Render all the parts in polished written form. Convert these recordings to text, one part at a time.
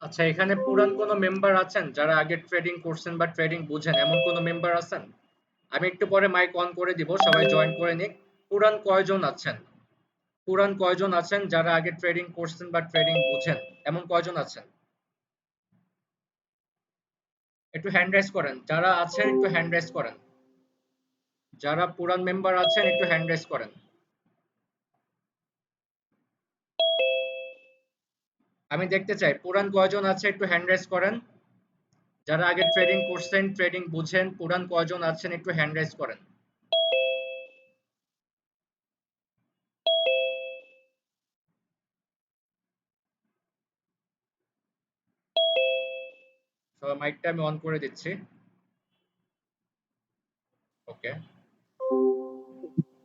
আচ্ছা, এখানে পুরান কোনো মেম্বার আছেন যারা আগে ট্রেডিং করছেন বা ট্রেডিং বুঝেন এমন কোনো মেম্বার আছেন? আমি একটু পরে মাইক অন করে দিব, সবাই জয়েন করে নিক। পুরান কয়জন আছেন? পুরান কয়জন আছেন যারা আগে ট্রেডিং করছেন বা ট্রেডিং বুঝেন এমন কয়জন আছেন? একটু হ্যান্ড রাইজ করেন, যারা আছেন একটু হ্যান্ড রাইজ করেন। যারা পুরান মেম্বার আছেন একটু হ্যান্ড রাইজ করেন। আমি দেখতে চাই পুরান কয়জন আছে, একটু হ্যান্ড রাইজ করেন। যারা আগে ট্রেডিং করছেন, ট্রেডিং বুঝেন, পুরান কয়জন আছেন একটু হ্যান্ড রাইজ করেন। সবাই মাইকটা আমি অন করে দিচ্ছি। ওকে।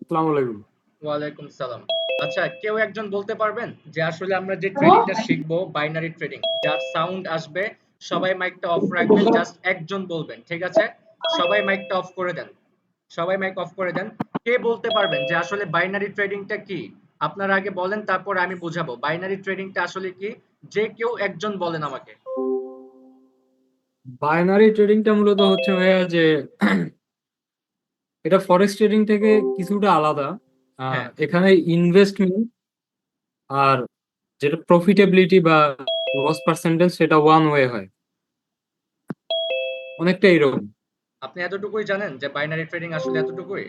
আসসালামু আলাইকুম। ওয়ালাইকুম সালাম। আচ্ছা, কেউ একজন বলতে পারবেন যে আসলে আমরা যে ট্রেডিংটা শিখবো বাইনারি ট্রেডিং, যার সাউন্ড আসবে সবাই মাইকটা অফ রাখবেন, জাস্ট একজন বলবেন, ঠিক আছে? সবাই মাইকটা অফ করে দেন। সবাই মাইক অফ করে দেন। কে বলতে পারবেন যে আসলে বাইনারি ট্রেডিংটা কি? আপনারা আগে বলেন, তারপর আমি বুঝাবো বাইনারি ট্রেডিংটা আসলে কি। যে কেউ একজন বলেন আমাকে। বাইনারি ট্রেডিংটা মূলত হচ্ছে ভাইয়া যে এটা ফরেক্স ট্রেডিং থেকে কিছুটা আলাদা। হ্যাঁ। এখানে ইনভেস্টমেন্ট আর যেটা প্রফিটেবিলিটি বা লস পার্সেন্টেজ সেটা ওয়ান ওয়ে হয়, অনেকটা এরকম। আপনি এতটুকুই জানেন যে বাইনারি ট্রেডিং আসলে এতটুকুই?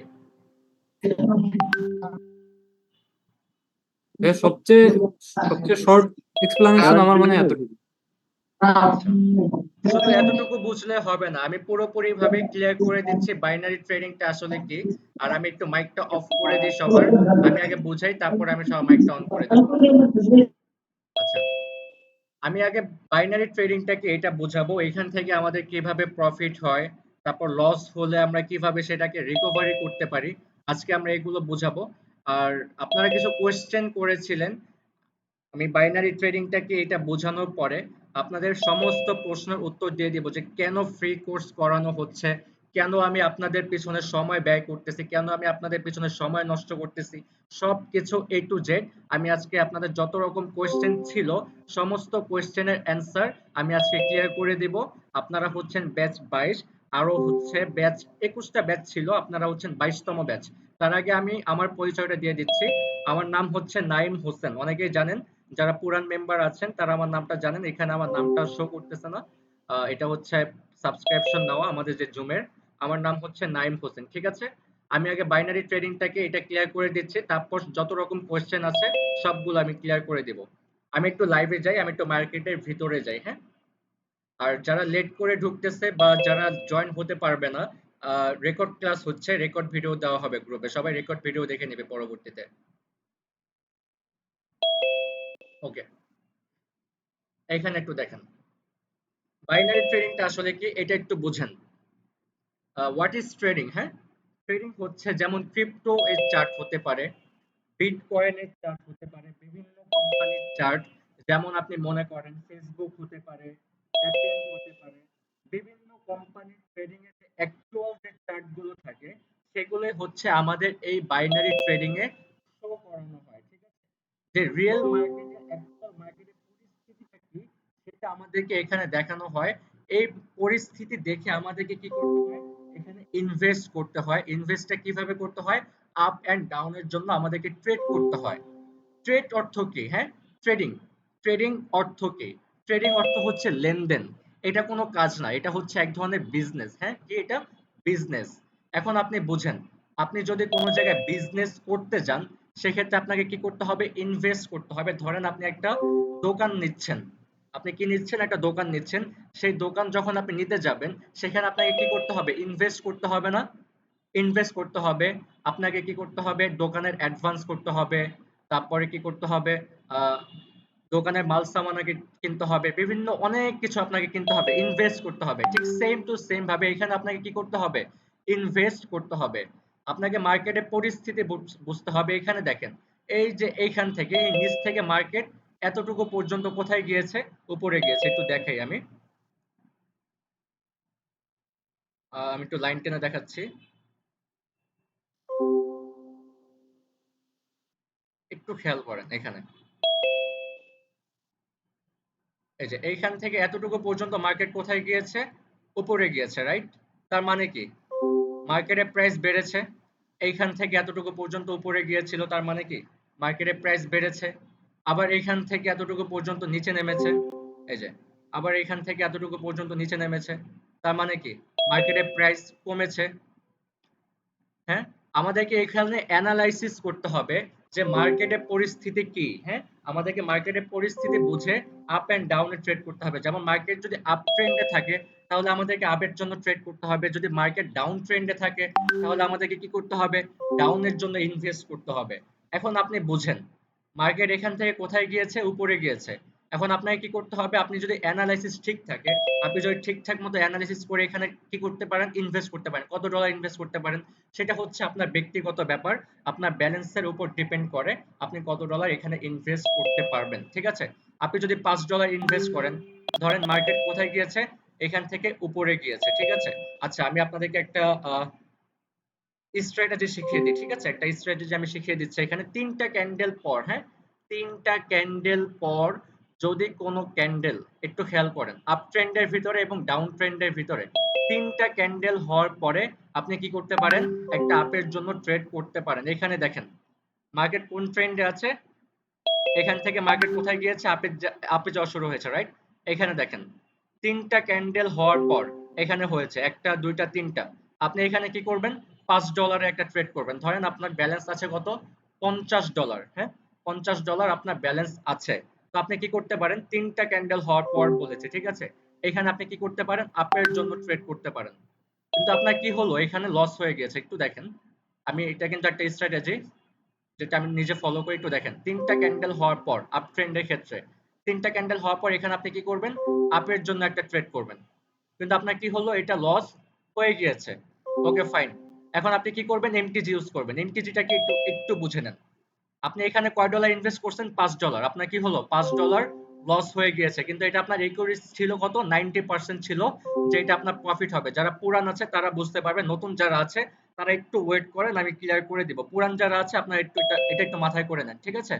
ভাইয়া, সবচেয়ে সবচেয়ে শর্ট এক্সপ্লানেশন আমার মানে এতটুকু। আচ্ছা, শুধু এতটুকু বুঝলে হবে না, আমি পুরোপুরি ভাবে ক্লিয়ার করে দিচ্ছি বাইনারি ট্রেডিংটা আসলে কি। আর আমি একটু মাইকটা অফ করে দিই সবার। আমি আগে বুঝাই, তারপর আমি সবার মাইকটা অন করে দেব। আচ্ছা, আমি আগে বাইনারি ট্রেডিংটাকে এটা বুঝাবো, এখান থেকে আমাদের কিভাবে প্রফিট হয়, তারপর লস হলে আমরা কিভাবে সেটাকে রিকভারি করতে পারি। আজকে আমরা এগুলো বুঝাবো। আর আপনারা কিছু কোয়েশ্চেন করেছিলেন, আমি বাইনারি ট্রেডিংটাকে এটা বোঝানোর পরে আপনাদের সমস্ত প্রশ্নের উত্তর দিয়ে দিব যে কেন ফ্রি কোর্স করানো হচ্ছে, কেন আমি আপনাদের পিছনে সময় ব্যয় করতেছি, কেন আমি আপনাদের পিছনে সময় নষ্ট করতেছি। সবকিছু এ টু জেড আমি আজকে আপনাদের যত রকম কোয়েশ্চেন ছিল সমস্ত কোয়েশ্চেনের অ্যান্সার আমি আজকে ক্লিয়ার করে দিব। আপনারা হচ্ছেন ব্যাচ 22, আরো হচ্ছে ব্যাচ 21টা ব্যাচ ছিল, আপনারা হচ্ছেন 22তম ব্যাচ। তার আগে আমি আমার পরিচয়টা দিয়ে দিচ্ছি। আমার নাম হচ্ছে নাইম হোসেন, অনেকেই জানেন। যারা পুরান মেম্বার আছেন তারা আমার নামটা জানেন, এখানে আমার নামটা শো করতেছে না। এটা হচ্ছে সাবস্ক্রিপশন নেওয়া আমাদের যে জুমের। আমার নাম হচ্ছে নাইম হোসেন, ঠিক আছে? আমি আগে বাইনারি ট্রেডিংটাকে এটা ক্লিয়ার করে দিচ্ছি, তারপর যত রকম কোয়েশ্চেন আছে সবগুলো আমি ক্লিয়ার করে দিব। আমি একটু লাইভে যাই, আমি একটু মার্কেটের ভিতরে যাই, হ্যাঁ? আর যারা লেট করে ঢুকতেছে বা যারা জয়েন হতে পারবে না, রেকর্ড ক্লাস হচ্ছে, রেকর্ড ভিডিও দেওয়া হবে গ্রুপে, সবাই রেকর্ড ভিডিও দেখে নেবে পরবর্তীতে। ওকে, এখানে একটু দেখেন বাইনারি ট্রেডিংটা আসলে কি, এটা একটু বুঝেন। What is trading? হ্যাঁ, ট্রেডিং হচ্ছে যেমন ক্রিপ্টো এর চার্ট হতে পারে, বিটকয়েনের চার্ট হতে পারে, বিভিন্ন কোম্পানির চার্ট, যেমন আপনি মনে করেন ফেসবুক হতে পারে, অ্যাপেল হতে পারে। বিভিন্ন কোম্পানির ট্রেডিং এর যে অ্যাকচুয়াল যে চার্ট গুলো থাকে সেগুলো হচ্ছে আমাদের এই বাইনারি ট্রেডিং এ শো করানো হয়, ঠিক আছে? যে রিয়েল মার্কেটের অ্যাকচুয়াল মার্কেটের পরিস্থিতিটা কি সেটা আমাদেরকে এখানে দেখানো হয়। এই পরিস্থিতি দেখে আমাদেরকে কি করতে হয়, এখানে ইনভেস্ট করতে হয়। ইনভেস্টটা কিভাবে করতে হয়, আপ এন্ড ডাউন এর জন্য আমাদেরকে ট্রেড করতে হয়। ট্রেড অর্থ কি? হ্যাঁ, ট্রেডিং। ট্রেডিং অর্থ কি? ট্রেডিং অর্থ হচ্ছে লেনদেন। এটা কোনো কাজ না, এটা হচ্ছে এক ধরনের বিজনেস। হ্যাঁ, কি এটা? বিজনেস। এখন আপনি বুঝেন, আপনি যদি কোনো জায়গায় বিজনেস করতে যান সেক্ষেত্রে আপনাকে কি করতে হবে, ইনভেস্ট করতে হবে। ধরেন আপনি একটা দোকান নিচ্ছেন, আপনি কি নিচ্ছেন, একটা দোকান নিচ্ছেন। সেই দোকান যখন আপনি নিতে যাবেন সেখানে আপনাকে কি করতে হবে, ইনভেস্ট করতে হবে না? ইনভেস্ট করতে হবে। আপনাকে কি করতে হবে, দোকানের অ্যাডভান্স করতে হবে। তারপরে কি করতে হবে, আহ, দোকানের মাল সামান আগে কিনতে হবে, বিভিন্ন অনেক কিছু আপনাকে কিনতে হবে, ইনভেস্ট করতে হবে। ঠিক সেম টু সেম ভাবে এখানে আপনাকে কি করতে হবে, ইনভেস্ট করতে হবে। আপনাকে মার্কেটের পরিস্থিতি বুঝতে হবে। এখানে দেখেন, এই যে এইখান থেকে এই নিচ থেকে মার্কেট এতটুকু পর্যন্ত কোথায় গিয়েছে, উপরে গিয়েছে। একটু দেখাই আমি। আমি একটু লাইন টেনে দেখাচ্ছি, একটু খেয়াল করেন এখানে। এই যে এইখান থেকে এতটুকু পর্যন্ত মার্কেট কোথায় গিয়েছে? উপরে গিয়েছে, রাইট? তার মানে কি মার্কেটের প্রাইস বেড়েছে। এইখান থেকে এতটুকু পর্যন্ত উপরে গিয়েছিল, তার মানে কি মার্কেটের প্রাইস বেড়েছে। আবার এইখান থেকে এতটুকু পর্যন্ত নিচে নেমেছে, এই যে আবার এইখান থেকে এতটুকু পর্যন্ত নিচে নেমেছে, তার মানে কি মার্কেটের প্রাইস কমেছে। হ্যাঁ, আমাদেরকে এখানে অ্যানালাইসিস করতে হবে যে মার্কেটের পরিস্থিতি কি। হ্যাঁ, আমাদেরকে মার্কেটের পরিস্থিতি বুঝে আপ এন্ড ডাউনে ট্রেড করতে হবে। যেমন মার্কেট যদি আপ ট্রেন্ডে থাকে তাহলে আমাদেরকে আপের জন্য ট্রেড করতে হবে, যদি মার্কেট ডাউন ট্রেন্ডে থাকে তাহলে আমাদেরকে কি করতে হবে? ডাউনের জন্য ইনভেস্ট করতে হবে। এখন আপনি বুঝেন মার্কেট এখান থেকে কোথায় গিয়েছে? উপরে গিয়েছে। এখন আপনাকে কি করতে হবে? আপনি যদি অ্যানালাইসিস ঠিক থাকে, আপনি যদি ঠিকঠাক মতো অ্যানালাইসিস করে এখানে কি করতে পারেন? ইনভেস্ট করতে পারেন। কত ডলার ইনভেস্ট করতে পারেন? সেটা হচ্ছে আপনার ব্যক্তিগত ব্যাপার। আপনার ব্যালেন্সের উপর ডিপেন্ড করে আপনি কত ডলার এখানে ইনভেস্ট করতে পারবেন। ঠিক আছে? আপনি যদি $5 ইনভেস্ট করেন, ধরেন মার্কেট কোথায় গিয়েছে? এখান থেকে উপরে গিয়েছে। ঠিক আছে? আচ্ছা, আমি আপনাদেরকে একটা স্ট্র্যাটেজি শিখিয়ে দিই। ঠিক আছে? একটা স্ট্র্যাটেজি আমি শিখিয়ে দিচ্ছি। এখানে ৩টা ক্যান্ডেল পর, হ্যাঁ? ৩টা ক্যান্ডেল পর যদি কোনো ক্যান্ডেল, একটু খেয়াল করেন, আপ ট্রেন্ডের ভিতরে এবং ডাউন ট্রেন্ডের ভিতরে ৩টা ক্যান্ডেল হওয়ার পরে আপনি কি করতে পারেন? একটা আপের জন্য ট্রেড করতে পারেন। এখানে দেখেন মার্কেট কোন ট্রেন্ডে আছে, এখান থেকে মার্কেট কোথায় গিয়েছে? আপে যাওয়া শুরু হয়েছে, রাইট? এখানে দেখেন ৩টা ক্যান্ডেল হওয়ার পর এখানে হয়েছে ১টা ২টা ৩টা। আপনি এখানে কি করবেন? $5 একটা ট্রেড করবেন। ধরেন আপনার ব্যালেন্স আছে কত? $50। হ্যাঁ, $50 আপনার ব্যালেন্স আছে। তো আপনি কি করতে পারেন? ৩টা ক্যান্ডেল হওয়ার পর বলেছে, ঠিক আছে? এখানে আপনি কি করতে পারেন? আপের জন্য ট্রেড করতে পারেন। কিন্তু আপনার কি হলো? এখানে লস হয়ে গিয়েছে। একটু দেখেন, আমি এটা কিন্তু একটা স্ট্র্যাটেজি যেটা আমি নিজে ফলো করি। একটু দেখেন ৩টা ক্যান্ডেল হওয়ার পর আপ ট্রেন্ডের ক্ষেত্রে ৩টা ক্যান্ডেল হওয়ার পর এখানে আপনি কি করবেন? আপের জন্য একটা ট্রেড করবেন। কিন্তু আপনার কি হলো? এটা লস হয়ে গিয়েছে। ওকে, ফাইন। এখন আপনি কি করবেন? এমটিজি ইউজ করবেন। এমটিজিটা কি একটু একটু বুঝে নেন। আপনি এখানে কয় ডলার ইনভেস্ট করছেন? $5। আপনার কি হলো? $5 লস হয়ে গিয়েছে। কিন্তু এটা আপনার একুরেসি ছিল কত? 90% ছিল যে এটা আপনার প্রফিট হবে। যারা পুরান আছে তারা বুঝতে পারবে, নতুন যারা আছে তারা একটু ওয়েট করেন, আমি ক্লিয়ার করে দিব। পুরান যারা আছে আপনারা একটু এটা একটু মাথায় করে নেন। ঠিক আছে?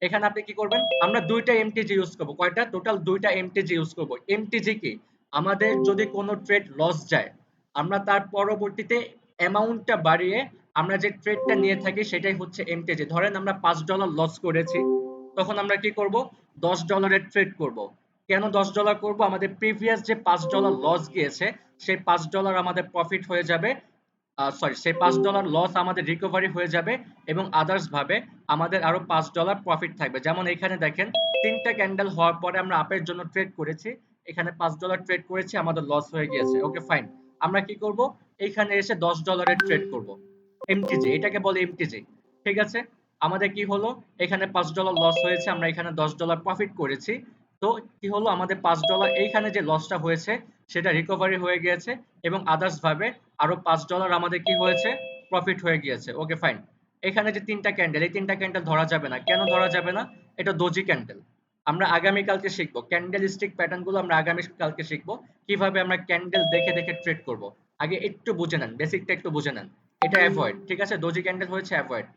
এখানে আপনি কি করবেন? আমরা ২টা এমটিজি ইউজ করব। কয়টা? টোটাল ২টা এমটিজি ইউজ করব। এমটিজি কি? আমাদের যদি কোনো ট্রেড লস যায়, আমরা তার পরবর্তীতে অ্যামাউন্টটা বাড়িয়ে আমরা যে ট্রেডটা নিয়ে থাকি সেটাই হচ্ছে এমটিজি। ধরেন আমরা $5 লস করেছি, তখন আমরা কি করব? $10 ট্রেড করব। কেন $10 করব? আমাদের প্রিভিয়াস যে $5 লস গিয়েছে সেই $5 আমাদের প্রফিট হয়ে যাবে। সরি, সেই $5 লস আমাদের রিকভারি হয়ে যাবে এবং আদার্স ভাবে আমাদের আরো $5 প্রফিট থাকবে। যেমন এখানে দেখেন ৩টা ক্যান্ডেল হওয়ার পরে আমরা আপের জন্য ট্রেড করেছি, এখানে $5 ট্রেড করেছি, আমাদের লস হয়ে গিয়েছে। ওকে, ফাইন। আমরা কি করব? এইখানে এসে $10 ট্রেড করব। এমটিজি, এটাকে বলে এমটিজি। ঠিক আছে? আমাদের কি হলো? এখানে $5 লস হয়েছে, আমরা এখানে $10 প্রফিট করেছি। তো কি হলো? আমাদের $5 এইখানে যে লসটা হয়েছে সেটা রিকভারি হয়ে গিয়েছে এবং আদার্স ভাবে আরো $5 আমাদের কি হয়েছে? প্রফিট হয়ে গিয়েছে। ওকে, ফাইন। এখানে যে ৩টা ক্যান্ডেল, এই ৩টা ক্যান্ডেল ধরা যাবে না। কেন ধরা যাবে না? এটা ডোজি ক্যান্ডেল। আমরা আগামী কালকে শিখবো ক্যান্ডেল স্টিক প্যাটার্ন গুলো, আমরা আগামী কালকে শিখবো কিভাবে আমরা ক্যান্ডেল দেখে দেখে ট্রেড করব। আগে একটু বুঝে নেন, বেসিকটা একটু বুঝে নেন। এটা অ্যাভয়েড, ঠিক আছে? ডোজি ক্যান্ডেল হয়েছে অ্যাভয়েড।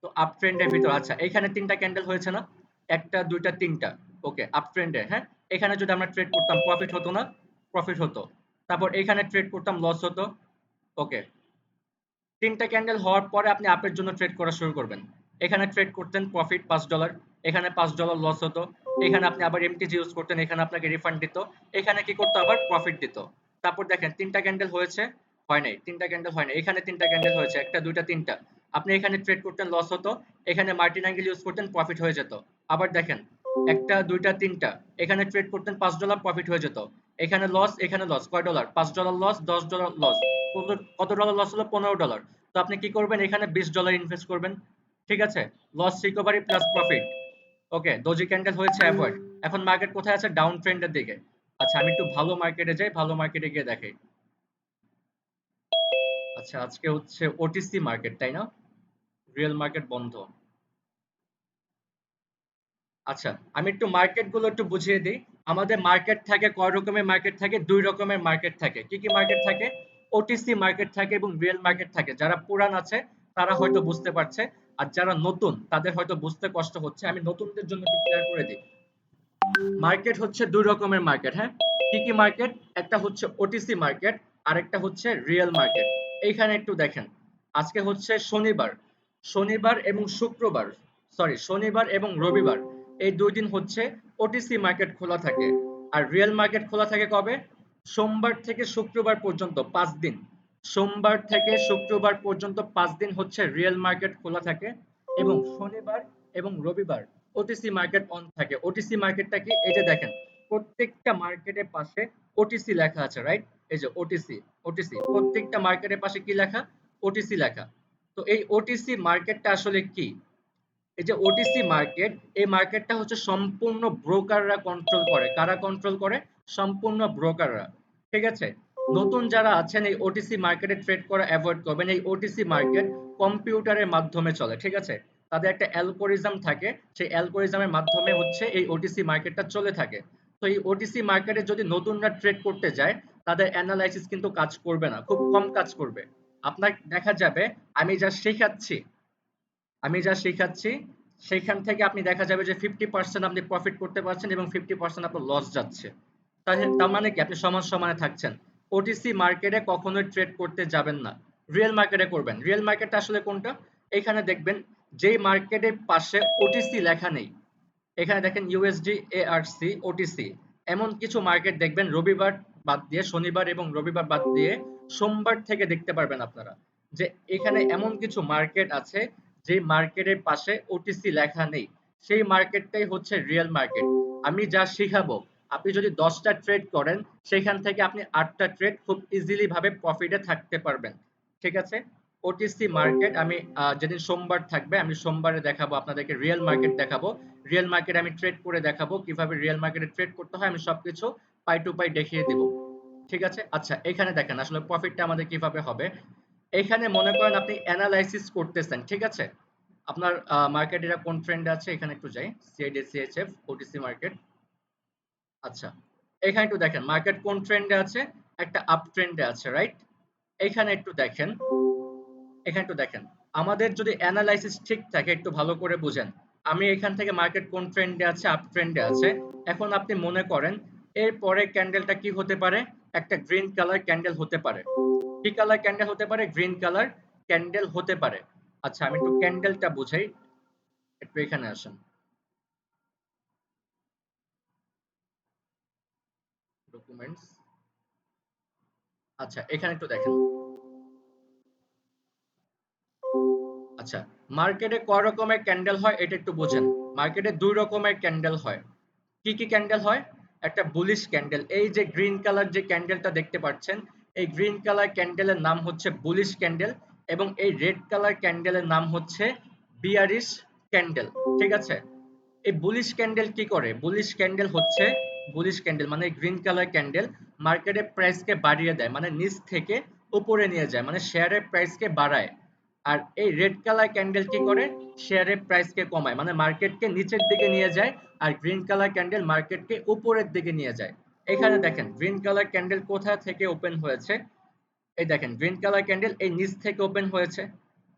তো আপ ট্রেন্ডের ভিতর, আচ্ছা এখানে ৩টা ক্যান্ডেল হয়েছে না? ১টা ২টা ৩টা। ওকে, আপ ট্রেন্ডে, হ্যাঁ? এখানে যদি আমরা ট্রেড করতাম প্রফিট হতো না? প্রফিট হতো। তারপর এখানে ট্রেড করতাম লস হতো। ওকে, ৩টা ক্যান্ডেল হওয়ার পরে আপনি আপের জন্য ট্রেড করা শুরু করবেন। এখানে ট্রেড করতেন প্রফিট $5, এখানে $5 লস হতো। এখানে আপনি আবার এমটিজি ইউজ করতেন, এখানে আপনাকে রিফান্ড দিত। এখানে কি করতো? আবার প্রফিট দিত। তারপর দেখেন ৩টা ক্যান্ডেল হয়েছে, হয় নাই। ৩টা ক্যান্ডেল হয় নাই। এখানে ৩টা ক্যান্ডেল হয়েছে, ১টা ২টা ৩টা। আপনি এখানে ট্রেড করতেন, লস হতো। এখানে মার্টিন অ্যাঙ্গেল ইউজ করতেন, প্রফিট হয়ে যেত। আবার দেখেন ১টা ২টা ৩টা। এখানে ট্রেড করতেন $5, প্রফিট হয়ে যেত। এখানে লস, এখানে লস। কয় ডলার? $5 loss, $10 loss. কত ডলার লস হলো? $15। তো আপনি কি করবেন? এখানে $20 ইনভেস্ট করবেন। ঠিক আছে? Loss recovery plus profit. Okay, doji candle হয়েছে অ্যাভয়েড। এখন মার্কেট কোথায় আছে? ডাউন ট্রেন্ডের দিকে। আচ্ছা, আমি একটু ভালো মার্কেটে যাই, ভালো মার্কেটে গিয়ে দেখাই। আচ্ছা, আজকে হচ্ছে ওটিসি মার্কেট, তাই না? রিয়েল মার্কেট বন্ধ। আচ্ছা, আমি একটু মার্কেট গুলো একটু বুঝিয়ে দিই। আমাদের মার্কেট থাকে কয় রকমের? মার্কেট থাকে ২ রকমের মার্কেট থাকে। কি কি মার্কেট থাকে? ওটিসি মার্কেট থাকে এবং রিয়েল মার্কেট থাকে। যারা পুরান আছে তারা হয়তো বুঝতে পারছে, আর যারা নতুন তাদের হয়তো বুঝতে কষ্ট হচ্ছে। আমি নতুনদের জন্য একটু ক্লিয়ার করে দিই। মার্কেট হচ্ছে দুই রকমের মার্কেট, হ্যাঁ। কি কি মার্কেট? একটা হচ্ছে ওটিসি মার্কেট, আরেকটা হচ্ছে রিয়েল মার্কেট। এইখানে একটু দেখেন, আজকে হচ্ছে শনিবার। শনিবার এবং শুক্রবার, সরি, শনিবার এবং রবিবার, এই দুই দিন হচ্ছে ওটিসি মার্কেট খোলা থাকে। আর রিয়েল মার্কেট খোলা থাকে কবে? সোমবার থেকে শুক্রবার পর্যন্ত 5 দিন। সোমবার থেকে শুক্রবার পর্যন্ত 5 দিন হচ্ছে রিয়েল মার্কেট খোলা থাকে, এবং শনিবার এবং রবিবার ওটিসি মার্কেট অন থাকে। ওটিসি মার্কেটটা কি? এই যে দেখেন, প্রত্যেকটা মার্কেটের পাশে ওটিসি লেখা আছে, রাইট? এই যে ওটিসি, ওটিসি প্রত্যেকটা মার্কেটের পাশে কি লেখা? ওটিসি লেখা। তো এই ওটিসি মার্কেটটা আসলে কি? এই যে ওটিসি মার্কেট, এই মার্কেটটা হচ্ছে সম্পূর্ণ ব্রোকাররা কন্ট্রোল করে। কারা কন্ট্রোল করে? সম্পূর্ণ ব্রোকাররা। ঠিক আছে? নতুন যারা আছেন এই ওটিসি মার্কেটে ট্রেড করা অ্যাভয়েড করবেন। এই ওটিসি মার্কেট কম্পিউটারের মাধ্যমে চলে। ঠিক আছে? তাদের একটা অ্যালগরিদম থাকে, সেই অ্যালগরিদমের মাধ্যমে হচ্ছে এই ওটিসি মার্কেটটা চলে থাকে। তো এই ওটিসি মার্কেটে যদি নতুনরা ট্রেড করতে যায়, তাদের অ্যানালাইসিস কিন্তু কাজ করবে না, খুব কম কাজ করবে। আপনার দেখা যাবে আমি যা শেখাচ্ছি, আমি যা শেখাচ্ছি সেখান থেকে আপনি দেখা যাবে যে 50% আপনি প্রফিট করতে পারছেন এবং 50% আপনার লস যাচ্ছে। তার মানে কি? আপনি সমান সমানে থাকছেন। ওটিসি মার্কেটে কখনোই ট্রেড করতে যাবেন না, রিয়েল মার্কেটে করবেন। রিয়েল মার্কেটটা আসলে কোনটা? এখানে দেখবেন যেই মার্কেটের পাশে ওটিসি লেখা নেই, এখানে দেখেন ইউএসডি, এআরসি, ওটিসি, এমন কিছু মার্কেট দেখবেন রবিবার বাদ দিয়ে, শনিবার এবং রবিবার বাদ দিয়ে সোমবার থেকে দেখতে পারবেন আপনারা যে এখানে এমন কিছু মার্কেট আছে যে মার্কেটের পাশে ওটিসি লেখা নেই। সেই মার্কেটটাই হচ্ছে রিয়েল মার্কেট। আমি যা শিখাবো, আপনি যদি 10টা ট্রেড করেন, সেখান থেকে আপনি 8টা ট্রেড খুব ইজিলি ভাবে প্রফিটে থাকতে পারবেন। ঠিক আছে? ওটিসি মার্কেট আমি যেদিন সোমবার থাকবে, আমি সোমবারে দেখাবো আপনাদেরকে, রিয়েল মার্কেট দেখাবো। রিয়েল মার্কেট আমি ট্রেড করে দেখাবো, কিভাবে রিয়েল মার্কেটে ট্রেড করতে হয় আমি সবকিছু পাই টু পাই দেখিয়ে দিব। ঠিক আছে? আচ্ছা, এখানে দেখেন আসলে প্রফিটটা আমাদের কিভাবে হবে। এখানে মনে করেন আপনি অ্যানালাইসিস করতেছেন, ঠিক আছে? আপনার মার্কেট এটা কোন ট্রেন্ডে আছে, এখানে একটু যাই, সিআইডি, সিএইচএফ, ওটিসি মার্কেট। আচ্ছা, এখানে একটু দেখেন মার্কেট কোন ট্রেন্ডে আছে? একটা আপ ট্রেন্ডে আছে, রাইট? এখানে একটু দেখেন, এখানে একটু দেখেন, আমাদের যদি অ্যানালাইসিস ঠিক থাকে, একটু ভালো করে বুঝেন। আমি এখান থেকে মার্কেট কোন ট্রেন্ডে আছে, আপ ট্রেন্ডে আছে। এখন আপনি মনে করেন এর পরে ক্যান্ডেলটা কি হতে পারে? একটা গ্রিন কালার ক্যান্ডেল হতে পারে। কি কালার ক্যান্ডেল হতে পারে? গ্রিন কালার ক্যান্ডেল হতে পারে। আচ্ছা, আমি একটু ক্যান্ডেলটা বুঝাই, একটু এখানে আসেন, ডকুমেন্টস। আচ্ছা, এখানে একটু দেখেন। আচ্ছা, মার্কেটে কয় রকমের ক্যান্ডেল হয় এটা একটু বোঝেন। মার্কেটে দুই রকমের ক্যান্ডেল হয়। কি কি ক্যান্ডেল হয়? একটা বুলিশ ক্যান্ডেল, এই যে গ্রিন কালার যে ক্যান্ডেলটা দেখতে পাচ্ছেন, এই গ্রিন কালার ক্যান্ডেলের নাম হচ্ছে বুলিশ ক্যান্ডেল, এবং এই রেড কালার ক্যান্ডেলের নাম হচ্ছে বিয়ারিশ ক্যান্ডেল। ঠিক আছে? এই বুলিশ ক্যান্ডেল কি করে? বুলিশ ক্যান্ডেল হচ্ছে, বুলিশ ক্যান্ডেল মানে গ্রিন কালার ক্যান্ডেল মার্কেটের প্রাইসকে বাড়িয়ে দেয়, মানে নিচ থেকে উপরে নিয়ে যায়, মানে শেয়ারের প্রাইসকে বাড়ায়। আর এই রেড কালার ক্যান্ডেল কি করে? শেয়ারের প্রাইসকে কমায়, মানে মার্কেটকে নিচের দিকে নিয়ে যায়। আর গ্রিন কালার ক্যান্ডেল মার্কেটকে উপরের দিকে নিয়ে যায়। এখানে দেখেন গ্রিন কালার ক্যান্ডেল কোথা থেকে ওপেন হয়েছে। এই দেখেন গ্রিন কালার ক্যান্ডেল এই নিচ থেকে ওপেন হয়েছে।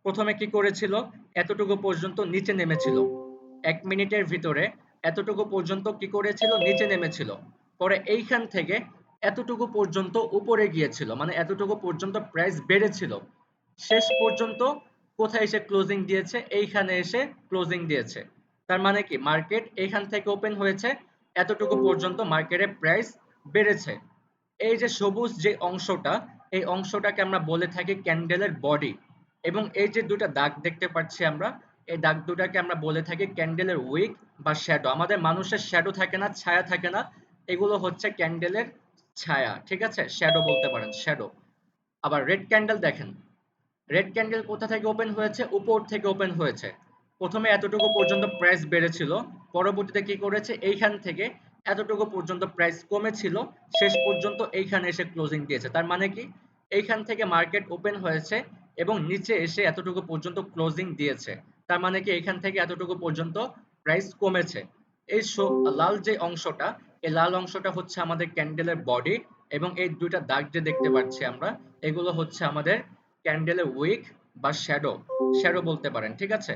প্রথমে কি করেছিল? এতটুকু পর্যন্ত নিচে নেমেছিল। 1 মিনিটের ভিতরে এতটুকু পর্যন্ত কি করেছিল? নিচে নেমেছিল। পরে এইখান থেকে এতটুকু পর্যন্ত উপরে গিয়েছিল, মানে এতটুকু পর্যন্ত প্রাইস বেড়েছিল। শেষ পর্যন্ত কোথায় এসে ক্লোজিং দিয়েছে? এইখানে এসে ক্লোজিং দিয়েছে। তার মানে কি? মার্কেট এইখান থেকে ওপেন হয়েছে, এতটুকু পর্যন্ত মার্কেটের প্রাইস বেড়েছে। এই যে সবুজ যে অংশটা, এই অংশটাকে আমরা বলে থাকি ক্যান্ডেলের বডি, এবং এই যে দুটা দাগ দেখতে পাচ্ছি আমরা, এই দাগ দুটাকে আমরা বলে থাকি ক্যান্ডেলের উইক বা শ্যাডো। আমাদের মানুষের শ্যাডো থাকে না, ছায়া থাকে না, এগুলো হচ্ছে ক্যান্ডেলের ছায়া। ঠিক আছে? শ্যাডো বলতে পারেন, শ্যাডো। আবার রেড ক্যান্ডেল দেখেন, রেড ক্যান্ডেল কোথা থেকে ওপেন হয়েছে? উপর থেকে ওপেন হয়েছে। প্রথমে এতটুকু পর্যন্ত প্রাইস বেড়েছিল, পরবর্তীতে কি করেছে? এইখান থেকে এতটুকু পর্যন্ত প্রাইস কমেছিল, শেষ পর্যন্ত এইখানে এসে ক্লোজিং দিয়েছে। তার মানে কি? এইখান থেকে মার্কেট ওপেন হয়েছে এবং নিচে এসে এতটুকু পর্যন্ত ক্লোজিং দিয়েছে। তার মানে কি? এইখান থেকে এতটুকু পর্যন্ত প্রাইস কমেছে। এই লাল যে অংশটা, এই লাল অংশটা হচ্ছে আমাদের ক্যান্ডেলের বডি, এবং এই দুইটা দাগ যে দেখতে পাচ্ছি আমরা, এগুলো হচ্ছে আমাদের ক্যান্ডেলের উইক বা শ্যাডো, শ্যাডো বলতে পারেন। ঠিক আছে?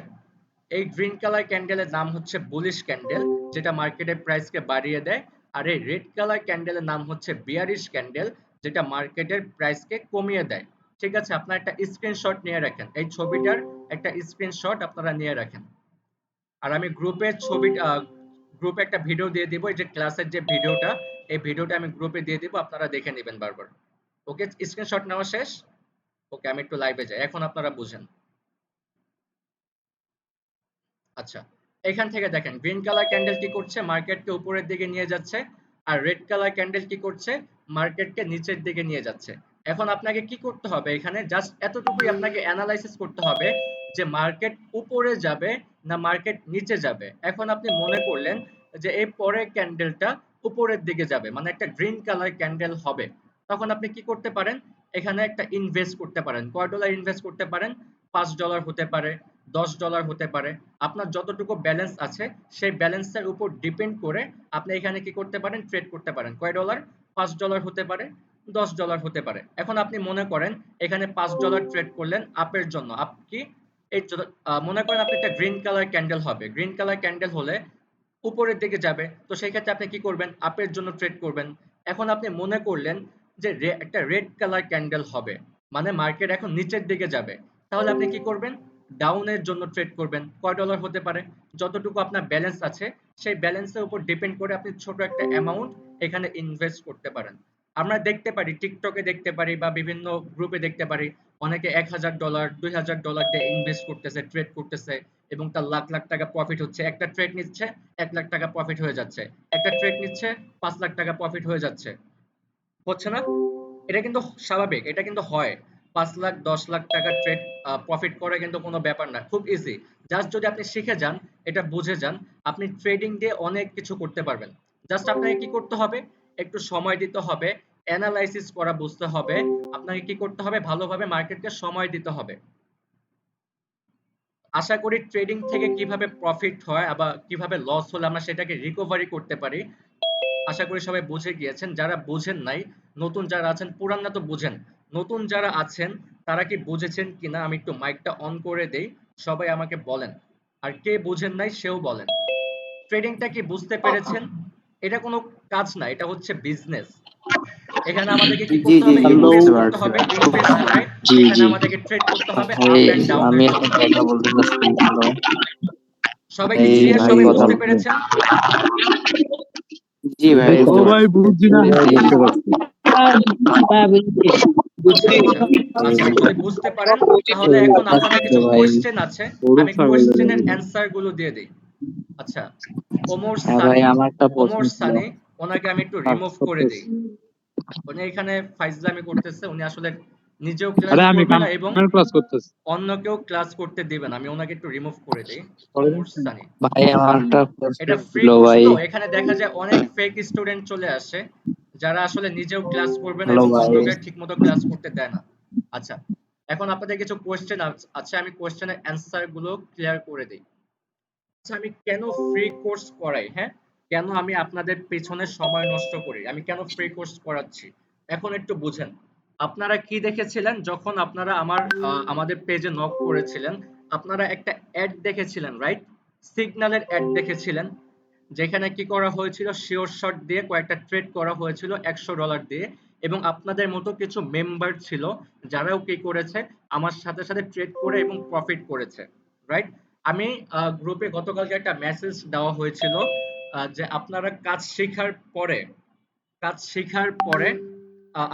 এই গ্রিন কালার ক্যান্ডেলের নাম হচ্ছে বুলিশ ক্যান্ডেল, যেটা মার্কেটের প্রাইসকে বাড়িয়ে দেয়, আর এই রেড কালার ক্যান্ডেলের নাম হচ্ছে বিয়ারিশ ক্যান্ডেল, যেটা মার্কেটের প্রাইসকে কমিয়ে দেয়। ঠিক আছে, আপনারা একটা স্ক্রিনশট নিয়ে রাখেন, এই ছবিটার একটা স্ক্রিনশট আপনারা নিয়ে রাখেন। আর আমি গ্রুপে একটা ভিডিও দিয়ে দিব, এই যে ক্লাসের যে ভিডিওটা, এই ভিডিওটা আমি গ্রুপে দিয়ে দিব, আপনারা দেখে নেবেন বারবার। ওকে, স্ক্রিনশট নেওয়া শেষ? ওকে, আমি একটু লাইভে যাই, এখন আপনারা বুঝেন। আচ্ছা, এখান থেকে দেখেন গ্রিন কালার ক্যান্ডেল কি করছে, মার্কেটকে উপরের দিকে নিয়ে যাচ্ছে, আর রেড কালার ক্যান্ডেল কি করছে, মার্কেটকে নিচের দিকে নিয়ে যাচ্ছে। এখন আপনাকে কি করতে হবে, এখানে জাস্ট এতটুকুই আপনাকে অ্যানালাইসিস করতে হবে যে মার্কেট উপরে যাবে না মার্কেট নিচে যাবে। এখন আপনি মনে করলেন যে এই পরের ক্যান্ডেলটা উপরের দিকে যাবে, মানে একটা গ্রিন কালার ক্যান্ডেল হবে, তখন আপনি কি করতে পারেন, এখানে একটা ইনভেস্ট করতে পারেন। কয় ডলার ইনভেস্ট করতে পারেন? $5 হতে পারে, $10 হতে পারে। আপনার যতটুকু ব্যালেন্স আছে সেই ব্যালেন্সের উপর ডিপেন্ড করে আপনি এখানে কি করতে পারেন, ট্রেড করতে পারেন। কয় ডলার? $5 হতে পারে, $10 হতে পারে। এখন আপনি মনে করেন এখানে $5 ট্রেড করলেন আপের জন্য। আপ কি এই মনে করেন আপনি একটা গ্রিন কালার ক্যান্ডেল হবে, গ্রিন কালার ক্যান্ডেল হলে উপরের দিকে যাবে, তো সেই ক্ষেত্রে আপনি কি করবেন, আপের জন্য ট্রেড করবেন। এখন আপনি মনে করলেন যে একটা রেড কালার ক্যান্ডেল হবে, মানে মার্কেট এখন নিচের দিকে যাবে, তাহলে আপনি কি করবেন, ডাউনের জন্য ট্রেড করবেন। কয় ডলার হতে পারে? যতটুকু আপনার ব্যালেন্স আছে সেই ব্যালেন্সের উপর ডিপেন্ড করে আপনি ছোট একটা অ্যামাউন্ট এখানে ইনভেস্ট করতে পারেন। আমরা দেখতে পারি, টিকটকে দেখতে পারি বা বিভিন্ন গ্রুপে দেখতে পারি, অনেকে $1000 $2000 দিয়ে ইনভেস্ট করতেছে, ট্রেড করতেছে, এবং তার লাখ লাখ টাকা প্রফিট হচ্ছে। একটা ট্রেড নিচ্ছে, $1,00,000 প্রফিট হয়ে যাচ্ছে, একটা ট্রেড নিচ্ছে, $5,00,000 প্রফিট হয়ে যাচ্ছে। হচ্ছে না? এটা কিন্তু স্বাভাবিক, এটা কিন্তু হয়। 5,00,000 $10,00,000 ট্রেড প্রফিট করা কিন্তু কোনো ব্যাপার না, খুব ইজি। জাস্ট যদি আপনি শিখে যান, এটা বুঝে যান, আপনি ট্রেডিং দিয়ে অনেক কিছু করতে পারবেন। জাস্ট আপনাকে কি করতে হবে, একটু সময় দিতে হবে, অ্যানালাইসিস করা বুঝতে হবে, আপনাকে কি করতে হবে, ভালোভাবে মার্কেটকে সময় দিতে হবে। আশা করি ট্রেডিং থেকে কিভাবে প্রফিট হয় আবার কিভাবে লস হলে আমরা সেটাকে রিকভারি করতে পারি, আশা করি সবাই বুঝে গিয়েছেন। যারা বুঝেন নাই, নতুন যারা আছেন, পুরানরা তো বুঝেন, নতুন যারা আছেন তারা কি বুঝেছেন কিনা আমি একটু মাইকটা অন করে দেই, সবাই আমাকে বলেন। আর কে বুঝেন নাই সেও বলেন। ট্রেডিংটা কি বুঝতে পেরেছেন? এটা কোনো কাজ না, এটা হচ্ছে বিজনেস। এখানে আমাদেরকে কি জি করতে জি হবে, জি ইনভেস্ট বুঝতে করতে পারছি হবে, ভাই। ইনভেস্ট করে জি এখানে জি আমাদেরকে ট্রেড করতে হবে ভাই, আপ এন্ড আমি ডাউনের একটা জন্য। কথা বলতে চাচ্ছি। হ্যালো সবাই কি এই ক্লিয়ার, ভাই সবাই কথা বুঝতে পেরেছেন? জি ভাই বুঝতে সবাই পারছি। বুঝছি না। বুঝতে পারছি। আচ্ছা আচ্ছা আচ্ছা, যদি বুঝতে পারেন তাহলে এখন আপনাদের তো কিছু ভাই কোয়েশ্চেন আছে, গরু আমি ছাগলের কোয়েশ্চেনের এগুলো। অ্যান্সার গুলো দিয়ে দিই। আচ্ছা, ওমর হ্যাঁ ভাই, সানি, আমার একটা প্রশ্ন ওমর ছিল। সানি, ওনাকে আমি একটু কাজ রিমুভ করে দিই। করতেছি। উনি এখানে ফাইজলামি করতেছে, উনি আসলে নিজেও ক্লাস আরে আমি করবে না এবং কামের ক্লাস করতেছি। অন্যকেও ক্লাস করতে দিবে না। আমি ওনাকে একটু রিমুভ করে দিই। পরের ওমর দিন সানি, ভাই আমার আর একটা প্রশ্ন এটা ফ্রি ছিল কোর্স ভাই। তো, এখানে দেখা যায় অনেক ফেক স্টুডেন্ট চলে আসে যারা আসলে নিজেও ক্লাস করবে না হ্যালো এবং ভাই। অন্যকে ঠিকমতো ক্লাস করতে দেয় না। আচ্ছা, এখন আপনাদের কিছু কোয়েশ্চেন আছে, আমি কোয়েশ্চেনের অ্যান্সার গুলো ক্লিয়ার করে দিই। আচ্ছা, আমি কেন ফ্রি কোর্স করাই, হ্যাঁ, কেন আমি আপনাদের পেছনে সময় নষ্ট করি, আমি কেন ফ্রি কোর্স করাচ্ছি, এখন একটু বুঝেন। আপনারা কি দেখেছিলেন যখন আপনারা আমাদের পেজে নক করেছিলেন? আপনারা একটা অ্যাড দেখেছিলেন, রাইট? সিগন্যালের অ্যাড দেখেছিলেন, যেখানে কি করা হয়েছিল, শিওর শট দিয়ে কয়েকটা ট্রেড করা হয়েছিল $100 দিয়ে, এবং আপনাদের মতো কিছু মেম্বার ছিল যারাও কি করেছে, আমার সাথে সাথে ট্রেড করে এবং প্রফিট করেছে, রাইট? আমি গ্রুপে গতকালকে একটা মেসেজ দেওয়া হয়েছিল যে আপনারা কাজ শেখার পরে